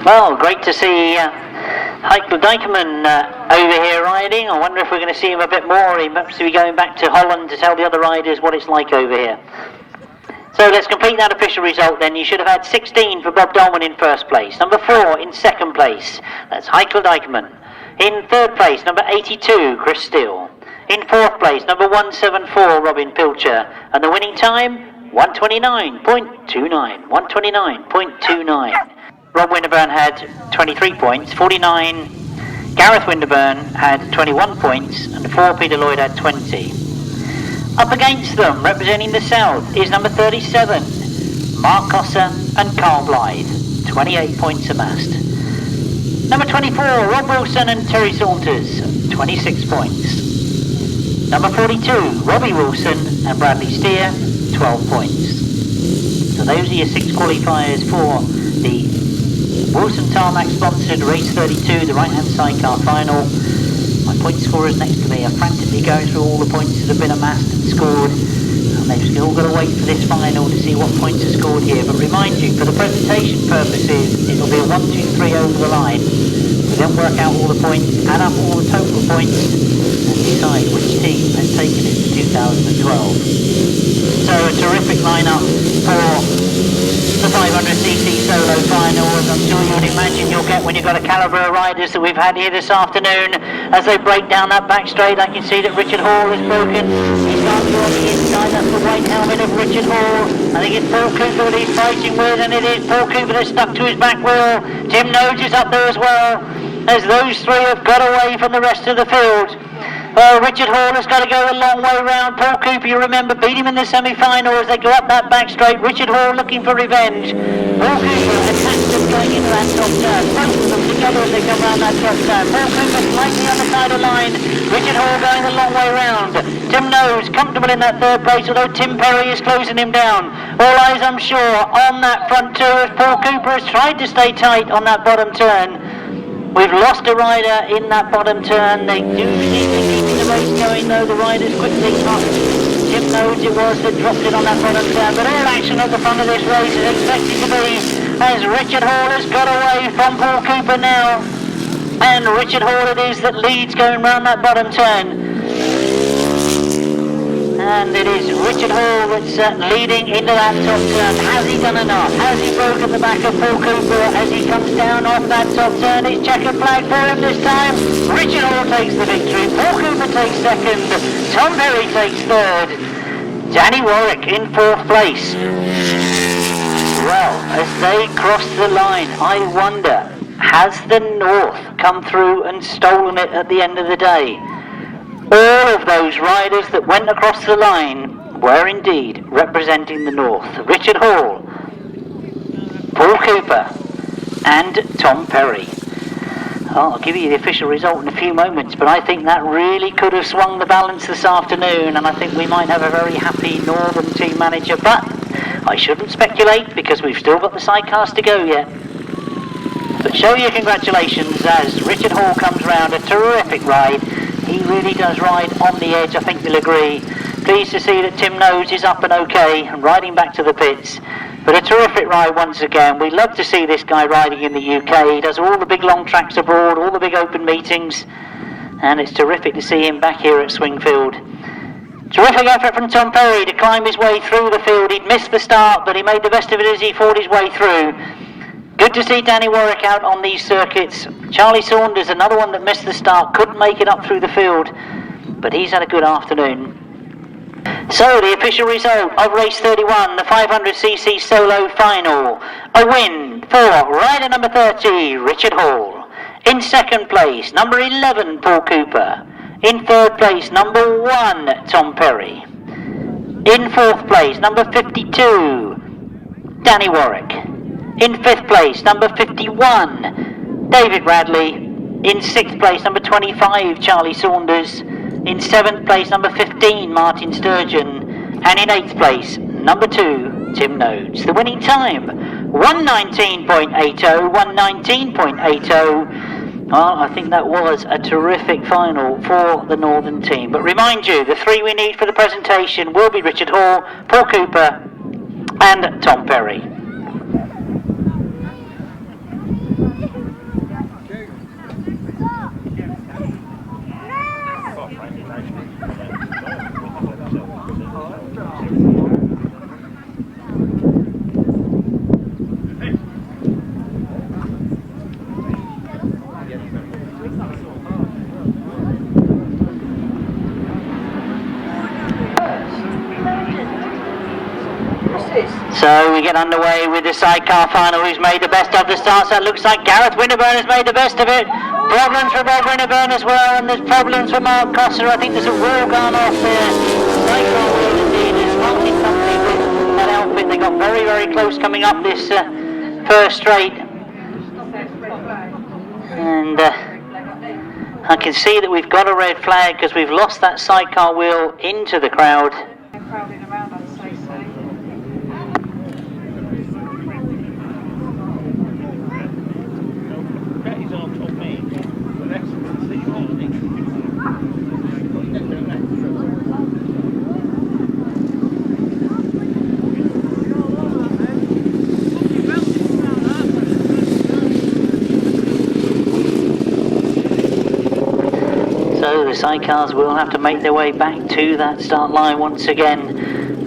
Speaker 1: Well, great to see Heiko Dijkman over here riding. I wonder if we're going to see him a bit more. He must be going back to Holland to tell the other riders what it's like over here. So let's complete that official result then. You should have had 16 for Bob Dolman in 1st place. Number 4 in 2nd place. That's Heiko Dijkman. In 3rd place, number 82, Chris Steele. In 4th place, number 174, Robin Pilcher. And the winning time, 129.29. 129.29. Rob Winterburn had 23 points, 49. Gareth Winterburn had 21 points, and 4 Peter Lloyd had 20. Up against them, representing the South, is number 37, Mark Cosser and Carl Blythe, 28 points amassed. Number 24, Rob Wilson and Terry Saunters, 26 points. Number 42, Robbie Wilson and Bradley Steer, 12 points. So those are your 6 qualifiers for the Wilson Tarmac sponsored race 32, the right-hand sidecar final. My point scorers next to me are frantically going through all the points that have been amassed and scored. And they've still got to wait for this final to see what points are scored here. But remind you, for the presentation purposes, it'll be a 1, 2, 3 over the line. We then work out all the points, add up all the total points, and decide which team has taken it for 2012. So a terrific lineup for the 500cc solo final, as I'm sure you would imagine you'll get when you've got a calibre of riders that we've had here this afternoon. As they break down that back straight, I can see that Richard Hall is broken. He's got on the inside, that's the white helmet of Richard Hall. I think it's Paul Cooper that he's fighting with, and it is Paul Cooper that's stuck to his back wheel. Tim Nobes is up there as well, as those 3 have got away from the rest of the field. Richard Hall has got to go a long way round. Paul Cooper, you remember, beat him in the semi-final as they go up that back straight. Richard Hall looking for revenge. Paul Cooper attacks them going into that top turn. Both of them together as they come round that top turn. Paul Cooper slightly on the side of the line. Richard Hall going a long way round. Tim Nose comfortable in that 3rd place, although Tim Perry is closing him down. All eyes, I'm sure, on that front two as Paul Cooper has tried to stay tight on that bottom turn. We've lost a rider in that bottom turn. They do seem to keep the race going though. The riders quickly cut. Tim Nose it was that dropped it on that bottom turn. But all action at the front of this race is expected to be as Richard Hall has got away from Paul Cooper now. And Richard Hall it is that leads going round that bottom turn. And it is Richard Hall that's leading into that top turn. Has he done enough? Has he broken the back of Paul Cooper as he comes down off that top turn? It's checkered flag for him this time. Richard Hall takes the victory. Paul Cooper takes second. Tom Perry takes third. Danny Warwick in fourth place. Well, as they cross the line, I wonder, has the North come through and stolen it at the end of the day? All of those riders that went across the line were indeed representing the North. Richard Hall, Paul Cooper and Tom Perry. I'll give you the official result in a few moments, but I think that really could have swung the balance this afternoon, and I think we might have a very happy Northern team manager, but I shouldn't speculate because we've still got the sidecars to go yet. But show your congratulations as Richard Hall comes round, a terrific ride. He really does ride on the edge, I think you'll agree. Pleased to see that Tim Nobes is up and okay and riding back to the pits. But a terrific ride once again. We love to see this guy riding in the UK. He does all the big long tracks abroad, all the big open meetings. And it's terrific to see him back here at Swingfield. Terrific effort from Tom Perry to climb his way through the field. He'd missed the start, but he made the best of it as he fought his way through. Good to see Danny Warwick out on these circuits. Charlie Saunders, another one that missed the start, couldn't make it up through the field, but he's had a good afternoon. So the official result of race 31, the 500cc solo final. A win for rider number 30, Richard Hall. In second place, number 11, Paul Cooper. In third place, number 1, Tom Perry. In fourth place, number 52, Danny Warwick. In fifth place, number 51, David Radley. In sixth place, number 25, Charlie Saunders. In seventh place, number 15, Martyn Sturgeon. And in eighth place, number 2, Tim Nobes. The winning time, 1:19.80, 1:19.80. Well, I think that was a terrific final for the Northern team. But remind you, the 3 we need for the presentation will be Richard Hall, Paul Cooper and Tom Perry. So we get underway with the sidecar final. Who's made the best of the starts? That looks like Gareth Winterburn has made the best of it. Problems for Bob Winterburn as well, and there's problems for Mark Cosser. I think there's a wheel gone off there. Sidecar wheel indeed. It's Martin company with that outfit. They got very, very close coming up this first straight. And I can see that we've got a red flag because we've lost that sidecar wheel into the crowd. So the sidecars will have to make their way back to that start line once again.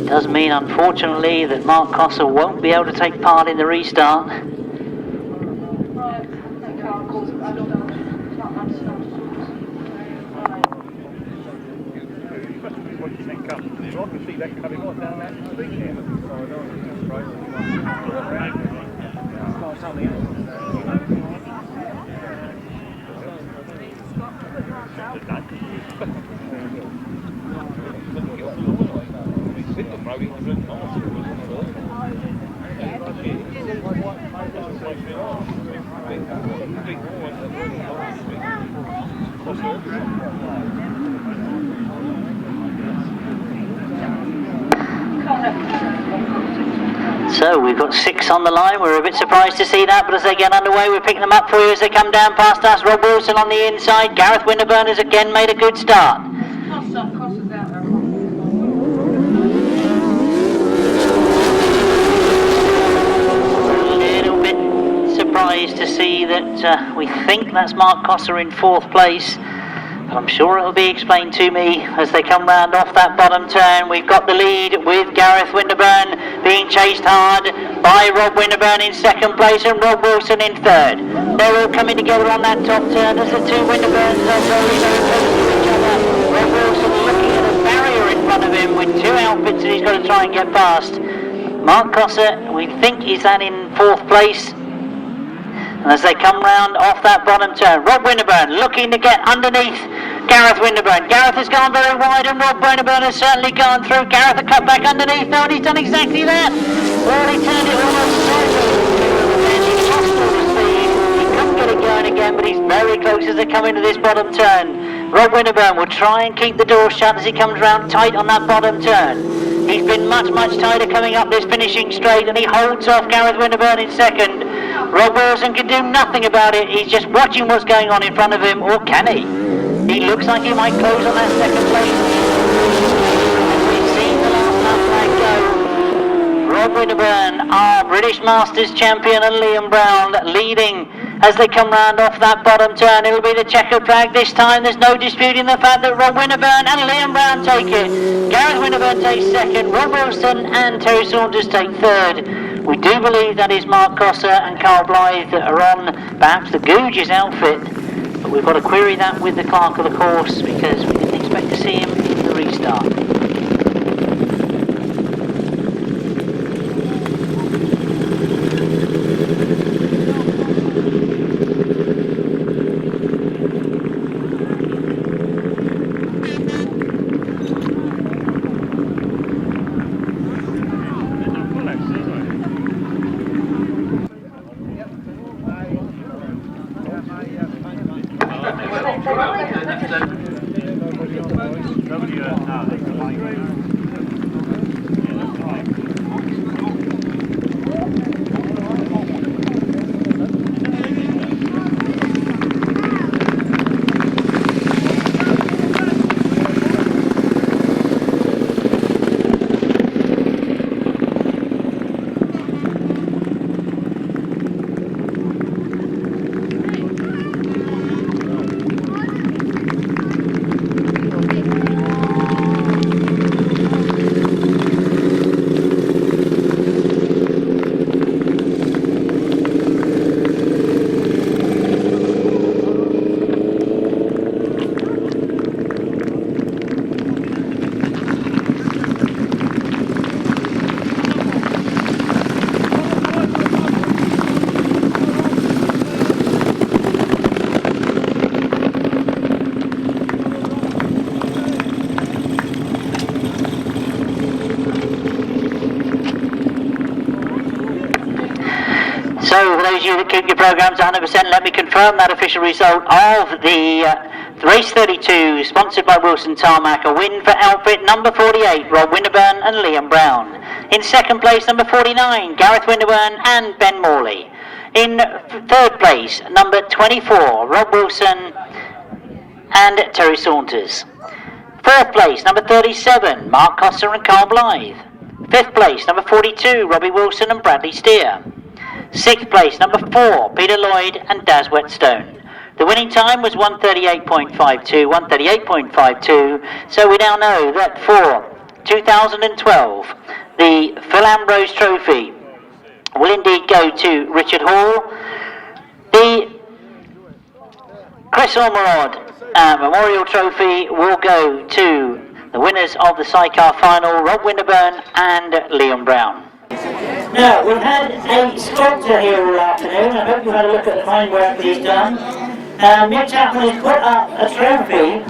Speaker 1: It does mean, unfortunately, that Mark Cosser won't be able to take part in the restart. So we've got 6 on the line. We're a bit surprised to see that, but as they get underway, we're picking them up for you as they come down past us. Rob Wilson on the inside. Gareth Winterburn has again made a good start. A little bit surprised to see that we think that's Mark Cosser in 4th place. I'm sure it'll be explained to me as they come round off that bottom turn. We've got the lead with Gareth Winterburn being chased hard by Rob Winterburn in second place and Rob Wilson in third. They're all coming together on that top turn as the two Winterburns are very, very close to each other. Rob Wilson looking at a barrier in front of him with two outfits that he's got to try and get past. Mark Cosser, we think, is that in fourth place. And as they come round off that bottom turn, Rob Winterburn looking to get underneath Gareth Winterburn. Gareth has gone very wide and Rob Winterburn has certainly gone through. Gareth has cut back underneath now and he's done exactly that. Well, he turned it almost he couldn't get it going again, but he's very close as they come into this bottom turn. Rob Winterburn will try and keep the door shut as he comes round tight on that bottom turn. He's been much tighter coming up this finishing straight and he holds off Gareth Winterburn in second. Rob Wilson can do nothing about it. He's just watching what's going on in front of him, or can he? He looks like he might close on that second place. We've seen the last lap flag go. Rob Winterburn, our British Masters champion, and Liam Brown leading as they come round off that bottom turn. It'll be the checkered flag this time. There's no disputing the fact that Rob Winterburn and Liam Brown take it. Gareth Winterburn takes second. Rob Wilson and Terry Saunters take third. We do believe that is Mark Cosser and Carl Blythe that are on perhaps the Goudge's outfit, but we've got to query that with the clerk of the course because we didn't expect to see him in the restart. So, for those of you that keep your programmes 100%, let me confirm that official result of the race 32, sponsored by Wilson Tarmac. A win for outfit number 48, Rob Winterburn and Liam Brown. In second place, number 49, Gareth Winterburn and Ben Morley. In third place, number 24, Rob Wilson and Terry Saunters. Fourth place, number 37, Mark Cosser and Carl Blythe. Fifth place, number 42, Robbie Wilson and Bradley Steer. Sixth place, number 4, Peter Lloyd and Daz Whetstone. The winning time was 1:38.52, so we now know that for 2012, the Phil Ambrose Trophy will indeed go to Richard Hall. The Cresswell Memorial Trophy will go to the winners of the Sidecar final, Rob Winterburn and Liam Brown. Now, we've had a sculptor here all afternoon. I hope you've had a look at the fine work that he's done. Mitch has put up a trophy,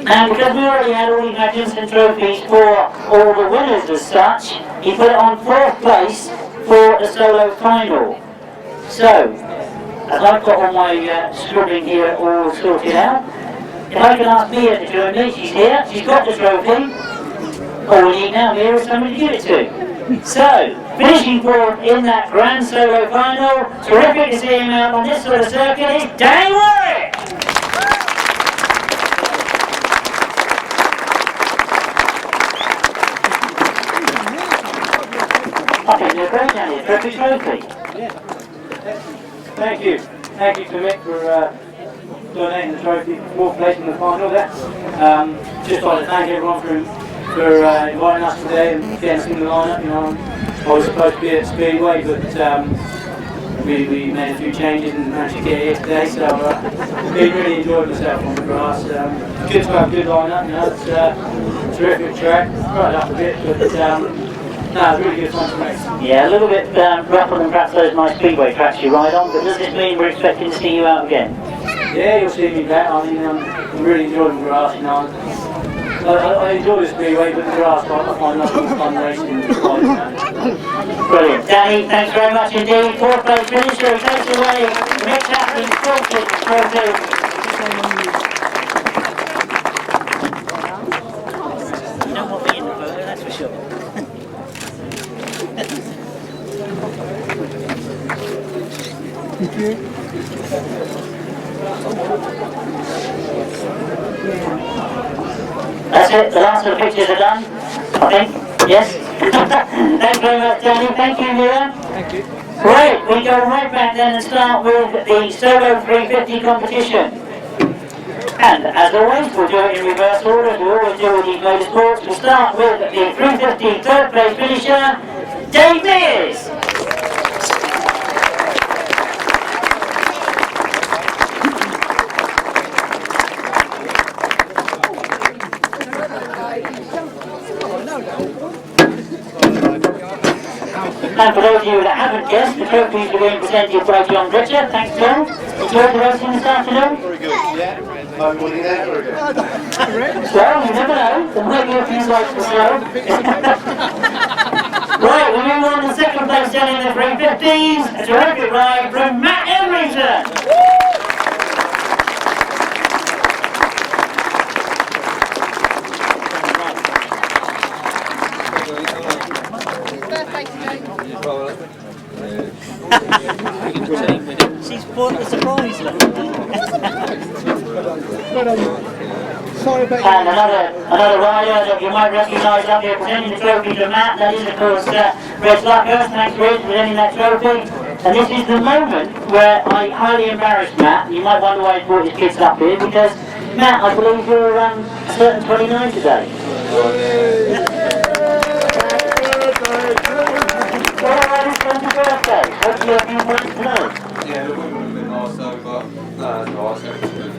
Speaker 1: and because we already had all the magnificent trophies for all the winners as such, he put it on fourth place for the solo final. So, as I've got all my scribbling here all sorted out, if I can ask Mia to join me, she's here, she's got the trophy. All we need now here is somebody to give it to. So, finishing fourth in that grand solo final, terrific to see him out on this sort of circuit, is Dan Warwick! I think you're great, Danny, terrific trophy.
Speaker 2: Yeah. Thank you to Mick for donating the trophy, 4th place in the final there. Just like to thank everyone for inviting us today and getting us in the lineup. You know, I was supposed to be at Speedway, but we made a few changes and managed to get here today, so really enjoyed myself on the grass. Good to have a good lineup, you know, it's a terrific track, right up a bit, but no, really good fun to race.
Speaker 1: Yeah, a little bit rougher than perhaps those nice Speedway tracks you ride on, but does this mean we're expecting to see you out again?
Speaker 2: Yeah, you'll see me back. I mean, I'm really enjoying the grass, you know. I enjoy the Speedway, but the grass, I find nothing fun racing.
Speaker 1: Brilliant. Danny, thanks very much indeed. 4th place finisher, who takes away Mitch Atkins's trophy. You don't want me in the photo, that's for sure.
Speaker 3: Thank you.
Speaker 1: That's it, the last of the pictures are done, I think. Yes? Thanks very much, Danny. Thank you, Mira.
Speaker 3: Thank you.
Speaker 1: Right, we go right back then and start with the solo 350 competition. And as always, we'll do it in reverse order, as we always do with these motorsports. We'll start with the 350 3rd place finisher, Dave Mears. And for those of you that haven't guessed, the trophies are being presented by John Richard. Thanks, John. Enjoyed the racing this afternoon?
Speaker 4: Very good, yeah. I'm winning that, very good.
Speaker 1: Well, you never know. There might be a few lights to throw. Right, we move on to 2nd place down in the 350s. A terrific ride from Matt Emerington. She's bought the surprise.
Speaker 3: Sorry about
Speaker 1: And another rider that you might recognise up here presenting the trophy to Matt. That is, of course, Reg Luckhurst. Thanks, Reg, presenting that trophy. And this is the moment where I highly embarrassed Matt. You might wonder why he brought his kids up here, because Matt, I believe you're a certain 29 today. Birthday. Hope you have a few points tonight.
Speaker 4: Yeah, the women would have been nice though, but no, it's nice, it's good.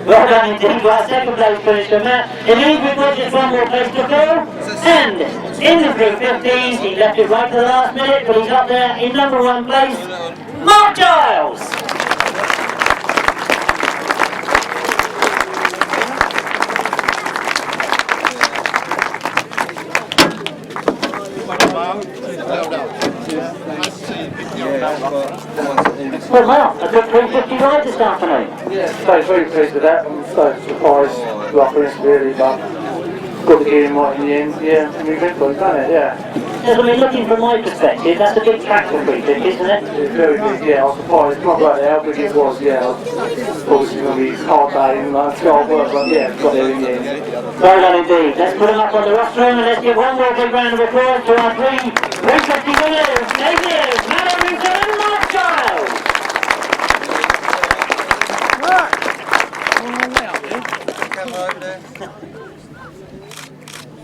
Speaker 1: Well done indeed. Well, 2nd place finish for Matt. In the evening budget, one more place to go. And in the 350s, he left it right to the last minute, but he's up there in number 1 place, Mark Giles. Well, Mark, a good 350 ride this afternoon.
Speaker 2: Yeah, so very pleased with that. I'm so surprised, Rockers, really, but got the gear right in the end. Yeah, and we've been done it, yeah.
Speaker 1: Yes, I mean, looking from my perspective, that's a big track for 350, isn't it?
Speaker 2: It's very big, yeah. I was surprised. It's not like how big it was, yeah. Obviously, going to be hard day and hard work, but yeah, got there in the end.
Speaker 1: Well done indeed. Let's put them up on the rostrum and let's give one more big round of applause to our 3 350 winners. Dave Mears, Matt Emerington and Mark Giles.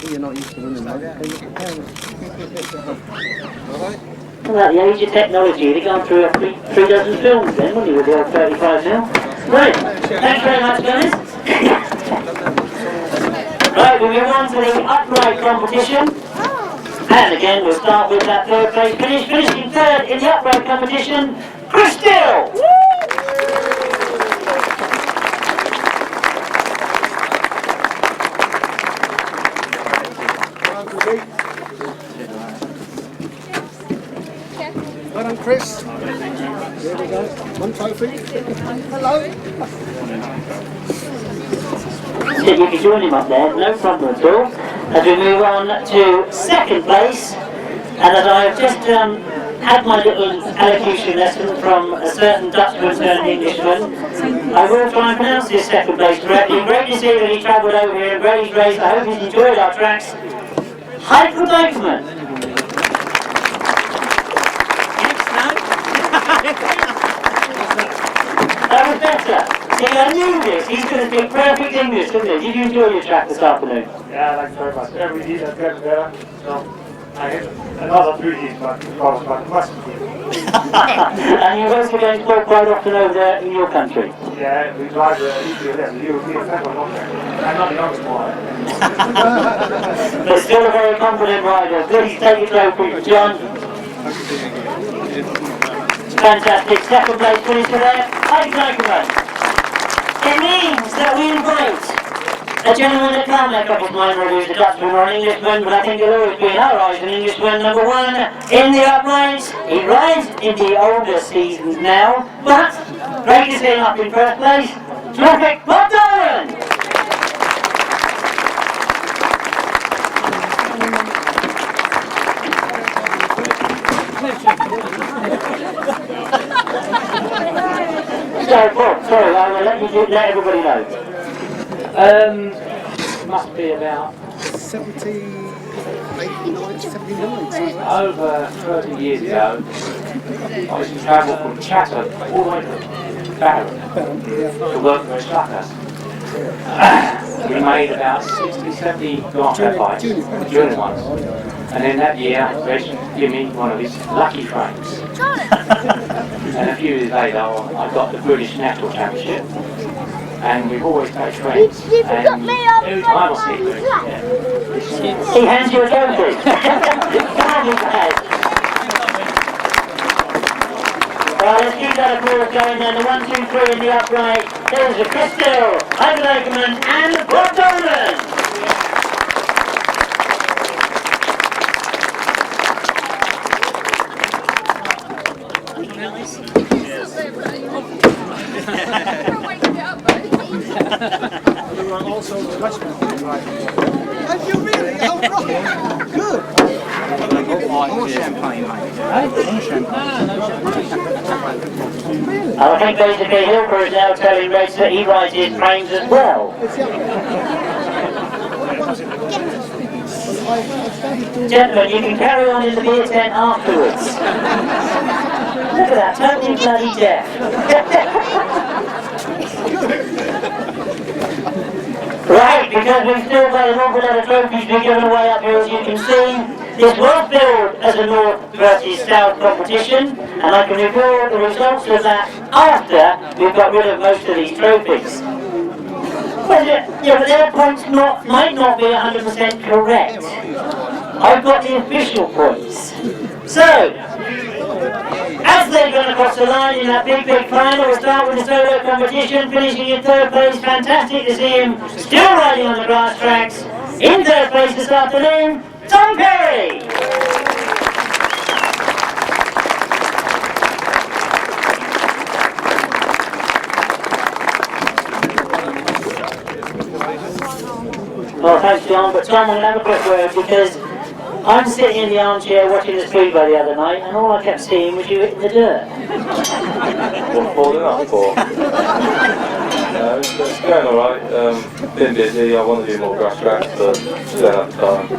Speaker 3: You're not used to winning, though.
Speaker 1: Well, at the age of technology, they've gone through 3 dozen films then, wouldn't you, with the old 35mm? Right, thanks very much, guys. Right, we move on to the upright competition. And again, we'll start with that 3rd place finish. Finishing 3rd in the upright competition, Chris Dill.
Speaker 3: Well done, Chris. There we go. 1 trophy. Hello.
Speaker 1: So you can join him up there, no problem at all. As we move on to 2nd place, and as I have just had my little elocution lesson from a certain Dutchman turned Englishman, I will try and pronounce this 2nd place correctly. Great to see that he travelled over here and great race. I hope he's enjoyed our tracks. Heiko Dijkman. That was better. See, I knew this. He's going to speak perfect English, isn't he? Did you enjoy your track this afternoon?
Speaker 5: Yeah, thanks very much. Every year that's getting better. So, I hit another 2 years, but must be.
Speaker 1: And you race against Boyle quite often over there in your country?
Speaker 5: Yeah, we drive the European federal not there. I'm not the youngest boy.
Speaker 1: But still a very confident rider. Please take your trophy for John. Fantastic. Second place finisher there. Whitaker. It means that we invite a gentleman that can't make up his mind whether he's a Dutchman or an Englishman, but I think he'll always be in our eyes an Englishman. Number one in the uprights. He rides in the older seasons now, but great to see him up in first place. Terrific, Martyn! So, Bob, sorry, I will let everybody know.
Speaker 5: Must be about
Speaker 3: 79, 79.
Speaker 5: over 30 years ago. I used to travel from Chatham all the way to Berwick to work for ASTRA. We made about 60, 70 Grasstrack bikes, junior ones. And in that year, Reg gave me one of his lucky frames. And a few years later, I got the British National Championship. And we've always played friends. And every time I see him,
Speaker 1: he hands you a trophy. Well, let's keep that applause going then. The 1, 2, 3 in the upright. There's the Cresswell, Whitaker and Godden.
Speaker 3: Also, Dutchman. Have you really? Oh, right. Good. More champagne, mate. More champagne.
Speaker 1: I think basically Hilker is now telling Reg that he rides his frames as well. Gentlemen, you can carry on in the beer tent afterwards. Look at that, totally bloody deaf. Right, because we've still got an awful lot of trophies being given away up here, as you can see. This was billed as a North versus South competition, and I can reveal the results of that after we've got rid of most of these trophies. Well, yeah, but their points might not be 100% correct. I've got the official points. So, as they've gone across the line in that big final, we'll start with the solo competition, finishing in third place. Fantastic to see him still riding on the grass tracks. In third place this afternoon, Tom Perry. Well, thanks, John, but Tom, we'll have a quick word because I'm sitting in the armchair watching the speedway the other night, and all I kept seeing was you hitting the dirt.
Speaker 4: What falling up for? It's going alright. Been busy. I want to do more Grasstrack, but just don't have time.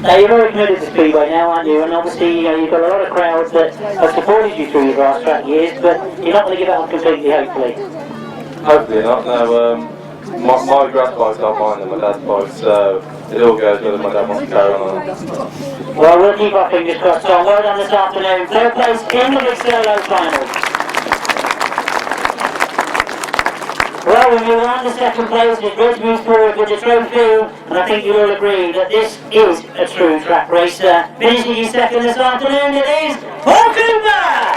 Speaker 1: Now, you're very committed to speedway now, aren't you? And obviously, you've got a lot of crowds that have supported you through your Grasstrack years, but you're not going to give up completely, hopefully.
Speaker 4: Hopefully not. No, my grass bikes aren't mine and my dad's bikes, so it all goes whether my dad wants to carry on.
Speaker 1: Well, we'll keep our fingers crossed, Tom. Well done this afternoon. Third place in the big solo final. Well, we move on to second place as Reg moves forward with the trophy, and I think you'll all agree that this is a true track racer. Finishing in second this afternoon, it is Paul Cooper!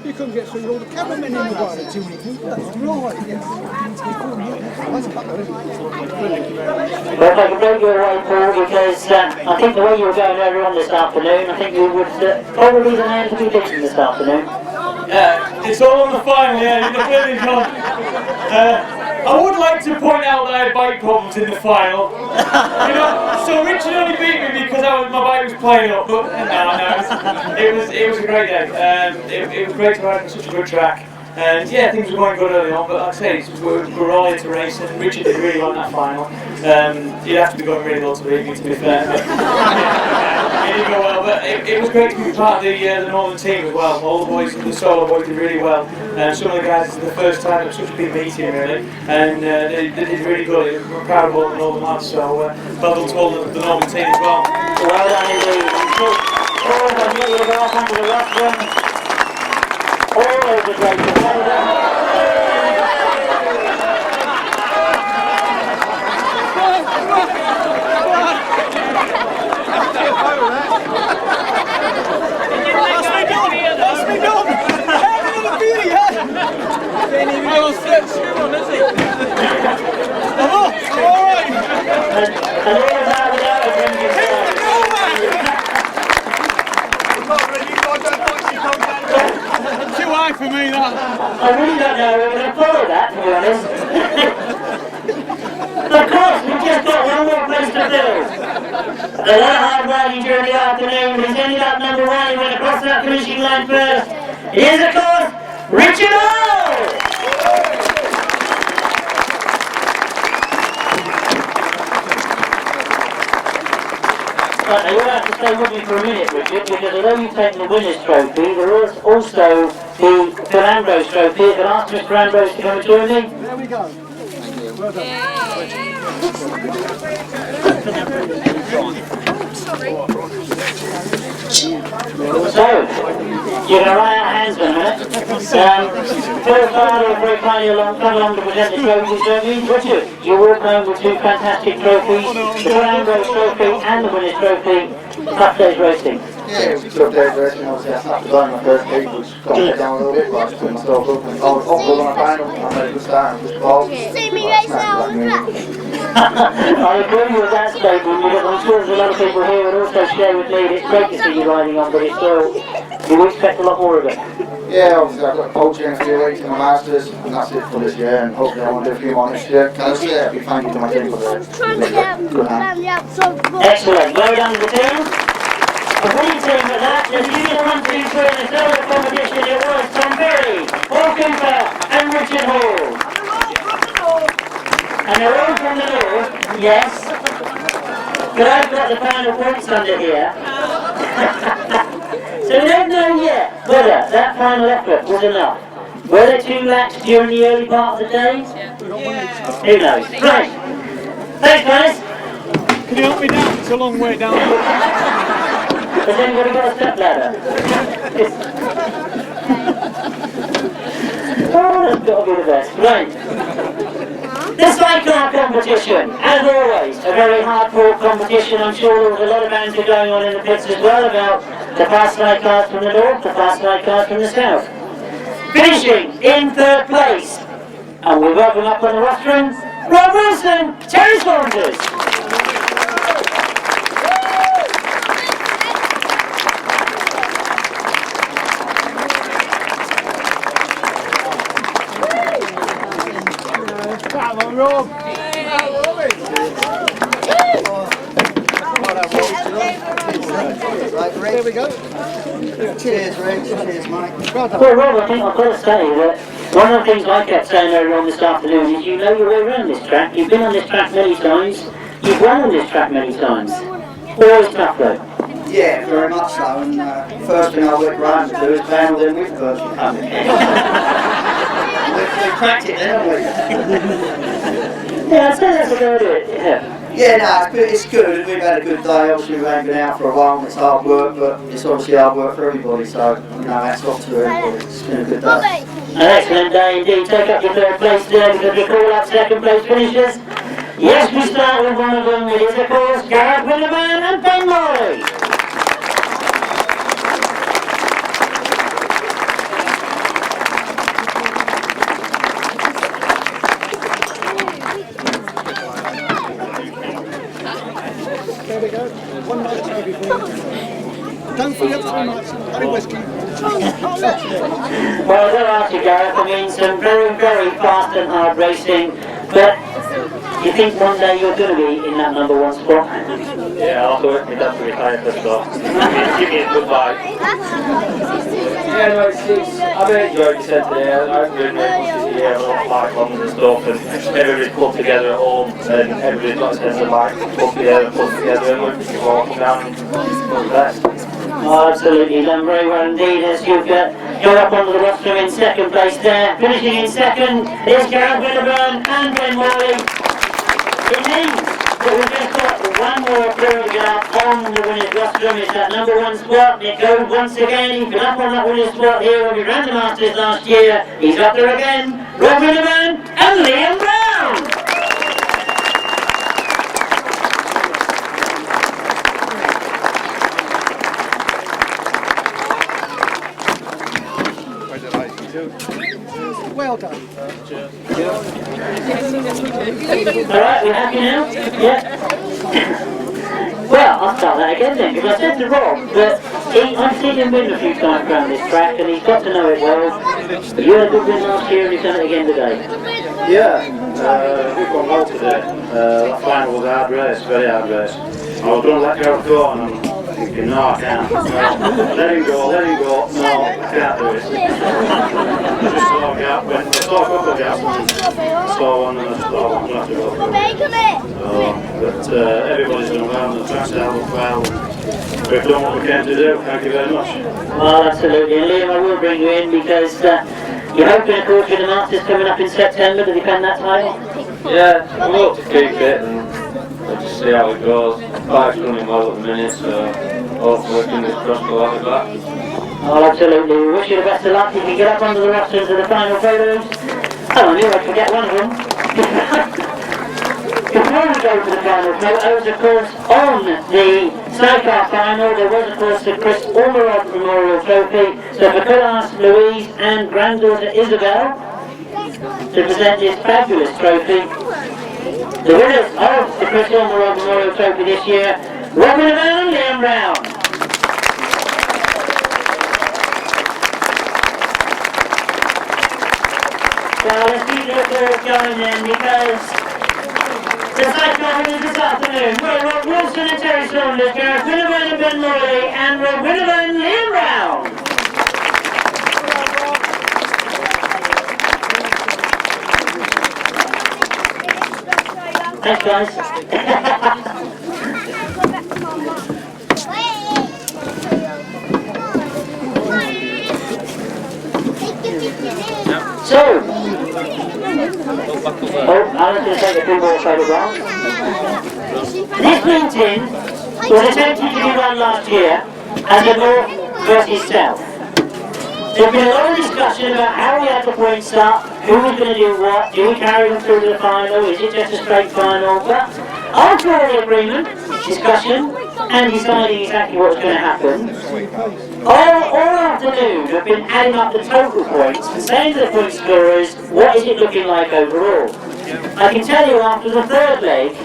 Speaker 3: You couldn't get through all the cameramen in the way. That's right, yes.
Speaker 1: Well, if I can break you away, Paul, because I think the way you were going earlier on this afternoon, I think you would probably be the man to be beaten this afternoon.
Speaker 6: It's all on the final, yeah, in the building, John. I would like to point out that I had bike problems in the final. You know, so Richard only beat me because my bike was playing up, but no, it was a great day. It was great to ride on such a good track. And yeah, things were going good early on, but like I say, we're all into racing. Richard did really well in that final. You'd have to be going really well to beat me, to be fair. But, yeah, it did go well, but it was great to be part of the Northern team as well. All the boys, the solo boys did really well. Some of the guys, it's the first time it was such a big meeting really, and they did really good. We're proud of all the Northern lads, so well done to all the Northern team as well.
Speaker 1: Well done indeed. All of them, you go off onto the rostrum. All over the place. Well done.
Speaker 3: That's me done! Having the beauty, huh? I will set you on, is he? Alright!
Speaker 1: And all of that without a drinking
Speaker 3: Too high for me, that.
Speaker 1: I really don't know we're going to follow that, to be honest. Of course, we've just got one more place to fill. A lot of hard riding during the afternoon, but he's ended up number 1. He went across that finishing line first. It is, of course, Richardson! Right, now you'll have to stay with me for a minute, Richard, because although you've taken the winner's trophy, there is also the Phil Ambrose trophy. If I'll ask Mr. Ambrose to come and join me.
Speaker 3: There we go. Well done.
Speaker 1: So, you're going to run out of hands for a minute. Phil Farley will very kindly come along to present the trophies, don't you? Richard, you're walking home with 2 fantastic trophies, the Phil Ambrose trophy and the winner's trophy. Tough day's racing.
Speaker 7: Yeah, it was a tough day's racing. Obviously, I snapped the line my first heat, which got me down a little bit, but I just put myself up and I was up good on a final. I made a good start and just ball.
Speaker 8: See me race now on the track.
Speaker 1: I agree with that statement, because I'm sure there's a lot of people here would also share with me that it's great to see you riding on, but it's still, you expect a lot more of it.
Speaker 7: Yeah, obviously I've got coaching in a few weeks in my Masters, and that's it for this year, and hopefully I want to do a few more next year. Can I just say a big thank you to my team for the good hand.
Speaker 1: Excellent, well done to the team. The winning team at that, the junior 1, 2, 3 in the third competition, it was Tom Berry, Paul Cooper and Richard Hall. And they're all from the north, yes. But I've got the final points under here. So we don't know yet whether that final effort was enough. Were there 2 laps during the early part of the day? Who knows? Right. Thanks, guys.
Speaker 3: Can you help me down? It's a long way down.
Speaker 1: Has anybody got a step ladder? Oh, that's got to be the best. Right. The Sidecar competition, as always, a very hard-fought competition. I'm sure there was a lot of banter going on in the pits as well about the fast sidecars from the north, the fast sidecars from the south. Finishing in 3rd place, and we welcome up on the rostrum, Rob Wilson, Terry Saunders.
Speaker 3: Come on, Rob. Right, there we go. Cheers, Rich. Cheers, Mike. Well done.
Speaker 1: Well, Rob, I think I've got to say that one of the things I kept saying earlier on this afternoon is you know your way around this track. You've been on this track many times. You've won on this track many times. Always tough though.
Speaker 7: Yeah, very much so, and first thing I went round to do is handle them with first. We cracked it then, haven't we?
Speaker 1: Yeah, I'd say that's a good idea. Yeah.
Speaker 7: Yeah, no, it's good. We've had a good day. Obviously, we haven't been out for a while and it's hard work, but it's obviously hard work for everybody, so, you know, hats off to everybody. It's been a good day.
Speaker 1: An excellent day indeed. Take up your 3rd place there because we call up 2nd place finishers. Yes, we start with one of them. It is, of course, Gareth Winterman and Ben Morley.
Speaker 3: There we go. One nice trophy for you. Don't forget too much. Only whiskey.
Speaker 1: Well, there are you, Gareth. I mean, some very, very fast and hard racing. But you think one day you're going to be in that number 1 spot?
Speaker 5: Yeah, I'll have to work me down to retire first off. Give me a good bye. Yeah, no, it's I mean, like you said today, I've been really much this year, a lot of bike runs and stuff, and everybody's clubbed together at home, and everybody's got a sense of bike clubbed together, and we're all come down and do the best.
Speaker 1: Oh, absolutely, done very well indeed as you go up onto the rostrum in second place there. Finishing in second is Gareth Winterton and Ben Morley. It means that we've just got one more crew to get up on the winner's rostrum. It's that number 1 spot. It goes once again. He's been up on that winner's spot here when we ran the Masters last year. He's up there again. Rob Winterton and Liam Brown.
Speaker 3: Well done.
Speaker 1: Alright, we're happy now? Yeah. Well, I'll start that again then, because I said to Rob that I've seen him win a few times around this track and he's got to know it well. But you had a good win last year and he's done it again today.
Speaker 5: Yeah, we've gone well today. That final was a hard race, very hard race. I was going to let go of Gordon and I'm thinking, no, I can't. No, let him go, no, I can't do it. I just saw a gap, I saw a couple of gaps and I saw one and I thought, I'm going to have to go through it. But everybody's done well and the track's held up well. We've done what we came to do, thank you very much.
Speaker 1: Well, absolutely. And Liam, I will bring you in because you're hoping, of course, with the Masters coming up in September to defend that title?
Speaker 4: Yeah, we hope to keep it and we'll just see how it goes. Bike's running well at the minute, so hopefully fingers crossed we'll have it back.
Speaker 1: Oh, absolutely. We wish you the best of luck. You can get up onto the rosters of the final photos. Oh, I knew I'd forget one of them. Before we go to the final photos, of course, on the Sidecars final, there was, of course, the Chris Ormerod Memorial Trophy. So if I could ask Louise and granddaughter Isabel to present this fabulous trophy. The winners of the Chris Ormerod Memorial Trophy this year, Robin and Liam Brown. Well, let's keep the applause going then, because the Sidecar winners this afternoon were Rob Wilson and Terry Saunders, Gareth Winterton and Ben Morley, and Rob Winterton and Liam Brown. Thanks, guys. So, Alan's going to take a few more photographs. This meeting was attempted to be run last year as a North versus South. There's been a lot of discussion about how we had the points start, who was going to do what, do we carry them through to the final, is it just a straight final? But after all the agreement, discussion, and deciding exactly what's going to happen, all afternoon we've been adding up the total points and saying to the point scorers, what is it looking like overall? I can tell you after the third leg,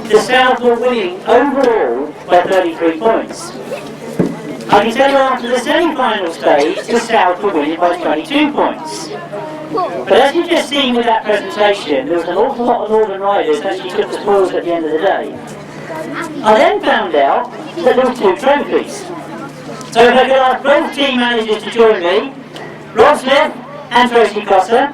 Speaker 1: the South were winning overall by 33 points. I can tell you after the semi-final stage, the South were winning by 22 points. But as you've just seen with that presentation, there was an awful lot of Northern riders that actually took the spoils at the end of the day. I then found out that there were 2 trophies. So if I could ask both team managers to join me, Rob Smith and Tracy Costa.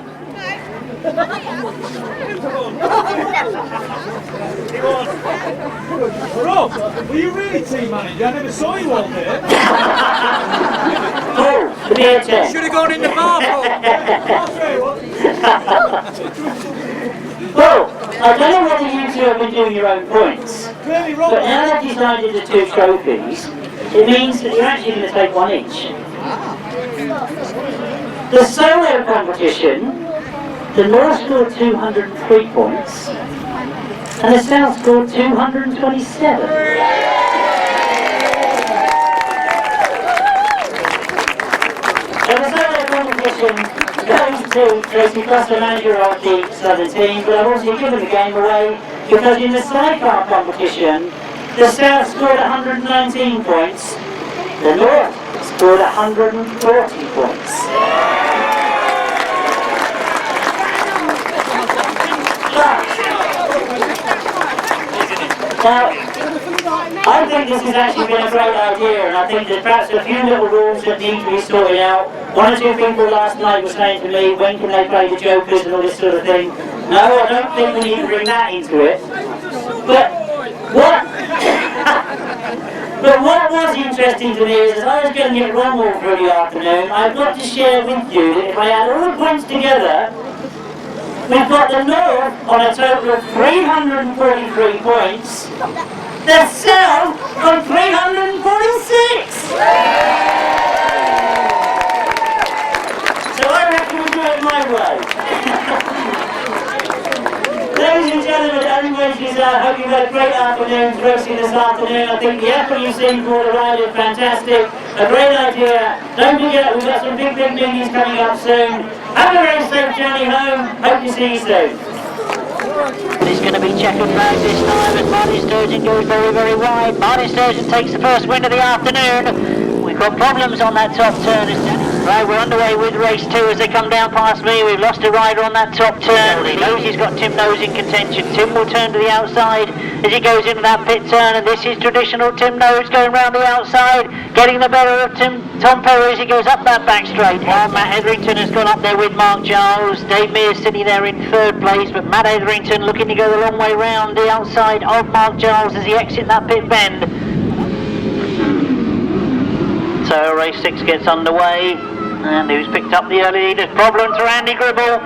Speaker 6: Rob, were you really team manager? I never saw you on there.
Speaker 1: Oh, the beer tent.
Speaker 3: Should have gone in the bar.
Speaker 1: Well, I don't know whether you two have been doing your own points, but now that you've decided the 2 trophies, it means that you're actually going to take 1 each. The solo competition, the North scored 203 points, and the South scored 227. So the solo competition goes to Tracy Costa, manager of the Southern team, but I've also given the game away because in the Sidecar competition, the South scored 119 points, the North scored 140 points. Now, I think this has actually been a great idea, and I think there's perhaps a few little rules that need to be sorted out. One or two people last night were saying to me, when can they play the jokers and all this sort of thing. No, I don't think we need to bring that into it. But what was interesting to me is, as I was going to get one more through the afternoon, I've got to share with you that if I add all the points together, we've got the North on a total of 343 points, the South on 346! So I reckon we'll do it my way. Ladies and gentlemen, everybody, I hope you've had a great afternoon racing this afternoon. I think the effort you've seen for the ride is fantastic. A great idea. Don't forget, we've got some big meetings coming up soon. Have a very safe journey home. Hope to see you soon. It's going to be checkered flag this time as Martyn Sturgeon goes very, very wide. Martyn Sturgeon takes the first win of the afternoon. We've got problems on that top turn. Right, we're underway with race 2 as they come down past me. We've lost a rider on that top turn. He knows he's got Tim Nose in contention. Tim will turn to the outside as he goes into that pit turn, and this is traditional Tim Nose going round the outside, getting the better of Tom Perry as he goes up that back straight. While Matt Etherington has gone up there with Mark Giles. Dave Mears sitting there in 3rd place, but Matt Etherington looking to go the long way round the outside of Mark Giles as he exits that pit bend. So race 6 gets underway, and who's picked up the early leaders? Problems for Andy Gribble.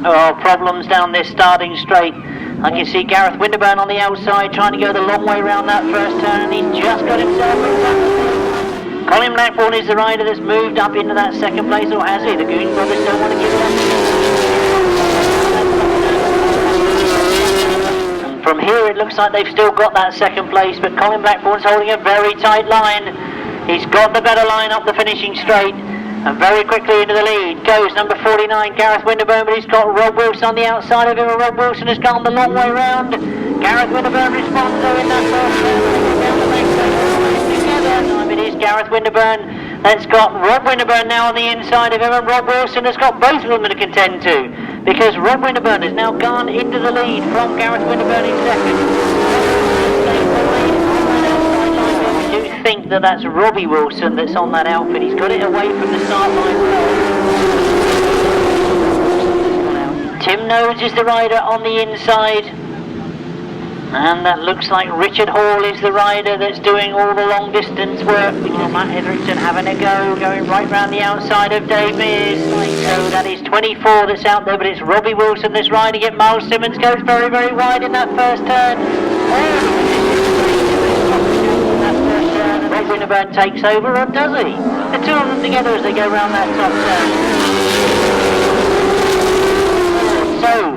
Speaker 1: Oh, problems down this starting straight. I can see Gareth Winterburn on the outside trying to go the long way round that first turn, and he's just got himself in front. Colin Blackburn is the rider that's moved up into that 2nd place, or has he? The Goudge brothers don't want to give it up. And from here it looks like they've still got that 2nd place, but Colin Blackburn's holding a very tight line. He's got the better line up the finishing straight, and very quickly into the lead goes number 49, Gareth Winterburn, but he's got Rob Wilson on the outside of him, and Rob Wilson has gone the long way round. Gareth Winterburn responds though in that first turn, down the back straight together. It is Gareth Winterburn that's got Rob Winterburn now on the inside of him, and Rob Wilson has got both of them to contend to, because Rob Winterburn has now gone into the lead from Gareth Winterburn in 2nd. I think that's Robbie Wilson that's on that outfit. He's got it away from the start line. Tim Nose is the rider on the inside, and that looks like Richard Hall is the rider that's doing all the long distance work. Matt Etherington having a go, going right round the outside of Dave Mears. So that is 24 that's out there, but it's Robbie Wilson that's riding it. Miles Simmons goes very, very wide in that first turn. Rob Winterburn takes over, or does he? The two of them together as they go round that top turn. So,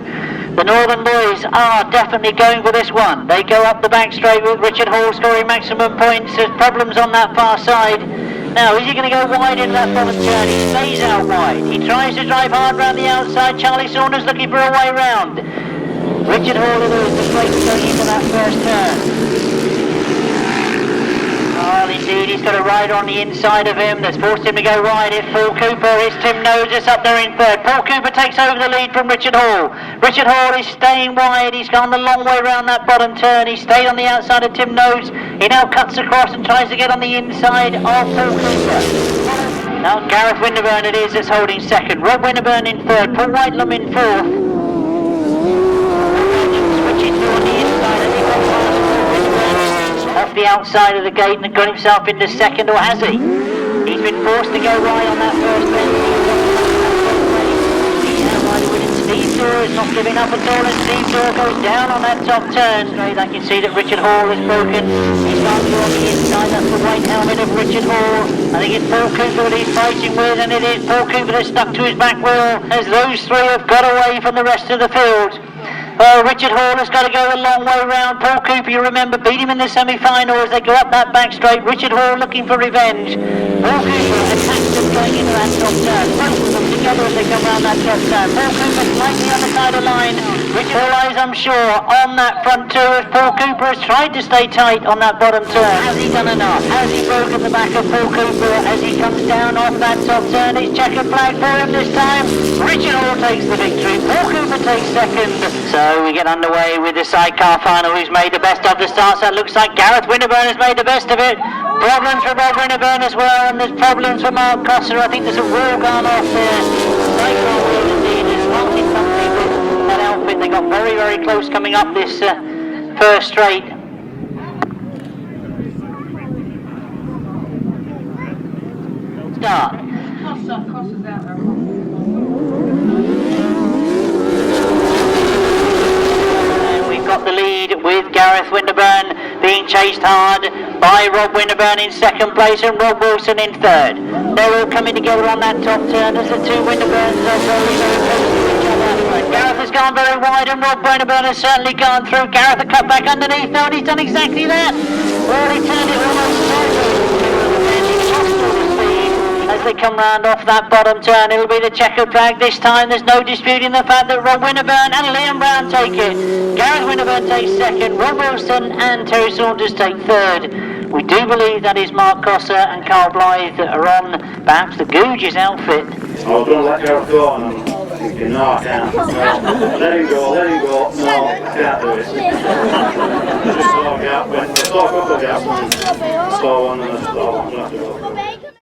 Speaker 1: the Northern boys are definitely going for this one. They go up the back straight with Richard Hall scoring maximum points. There's problems on that far side. Now, is he going to go wide into that bottom turn? He stays out wide. He tries to drive hard round the outside. Charlie Saunders looking for a way round. Richard Hall is the straight going into that first turn. Well, indeed, he's got a rider on the inside of him that's forced him to go wide. It's Paul Cooper, it's Tim Nose that's up there in 3rd. Paul Cooper takes over the lead from Richard Hall. Richard Hall is staying wide. He's gone the long way round that bottom turn. He stayed on the outside of Tim Nose. He now cuts across and tries to get on the inside of Paul Cooper. Now Gareth Winterburn it is that's holding 2nd. Rob Winterburn in 3rd. Paul Whitelum in 4th. Switching through on the inside as he goes off the outside of the gate and got himself into 2nd, or has he? He's been forced to go wide on that first bend. He's now wide winning. Steve Dewar is not giving up at all, and Steve Dewar goes down on that top turn. Straight, I can see that Richard Hall is broken. He's gone through on the inside. That's the white helmet of Richard Hall. I think it's Paul Cooper that he's fighting with, and it is Paul Cooper that's stuck to his back wheel as those three have got away from the rest of the field. Richard Hall has got to go a long way round. Paul Cooper, you remember, beat him in the semi-final as they go up that back straight. Richard Hall looking for revenge. Paul Cooper attacks the going into that top turn. Both of them together as they come round that top turn. Paul Cooper slightly on the side of the line. All eyes, I'm sure, on that front two as Paul Cooper has tried to stay tight on that bottom turn. Has he done enough? Has he broken the back of Paul Cooper as he comes down off that top turn? It's checkered flag for him this time. Richard Hall takes the victory. Paul Cooper takes second. So we get underway with the sidecar final. Who's made the best of the start? So it looks like Gareth Winterburn has made the best of it. Problems for Bob Winterburn as well, and there's problems for Mark Cosser. I think there's a wheel gone off there. Sidecar wheel indeed. It's Martyn something with that outfit. They got very, very close coming up this first straight. Start.
Speaker 9: Cosser's out there.
Speaker 1: We've got the lead with Gareth Winterburn being chased hard by Rob Winterburn in second place and Rob Wilson in third. They're all coming together on that top turn as the two Winterburns are very, very close to each other. Gareth has gone very wide and Rob Winterburn has certainly gone through. Gareth a cut back underneath now and he's done exactly that. Well, he turned it almost as they come round off that bottom turn. It'll be the checkered flag this time. There's no disputing the fact that Rob Winterburn and Liam Brown take it. Gareth Winterburn takes second, Rob Wilson and Terry Saunters take third. We do believe that is Mark Cosser and Carl Blythe that are on perhaps the Goudge's outfit.
Speaker 4: I was going to let Gareth go and I'm thinking, no I can't. No, let him go. No, I can't do it. I just saw a gap, I saw a couple of gaps and saw one and I just thought I'm going to have to go.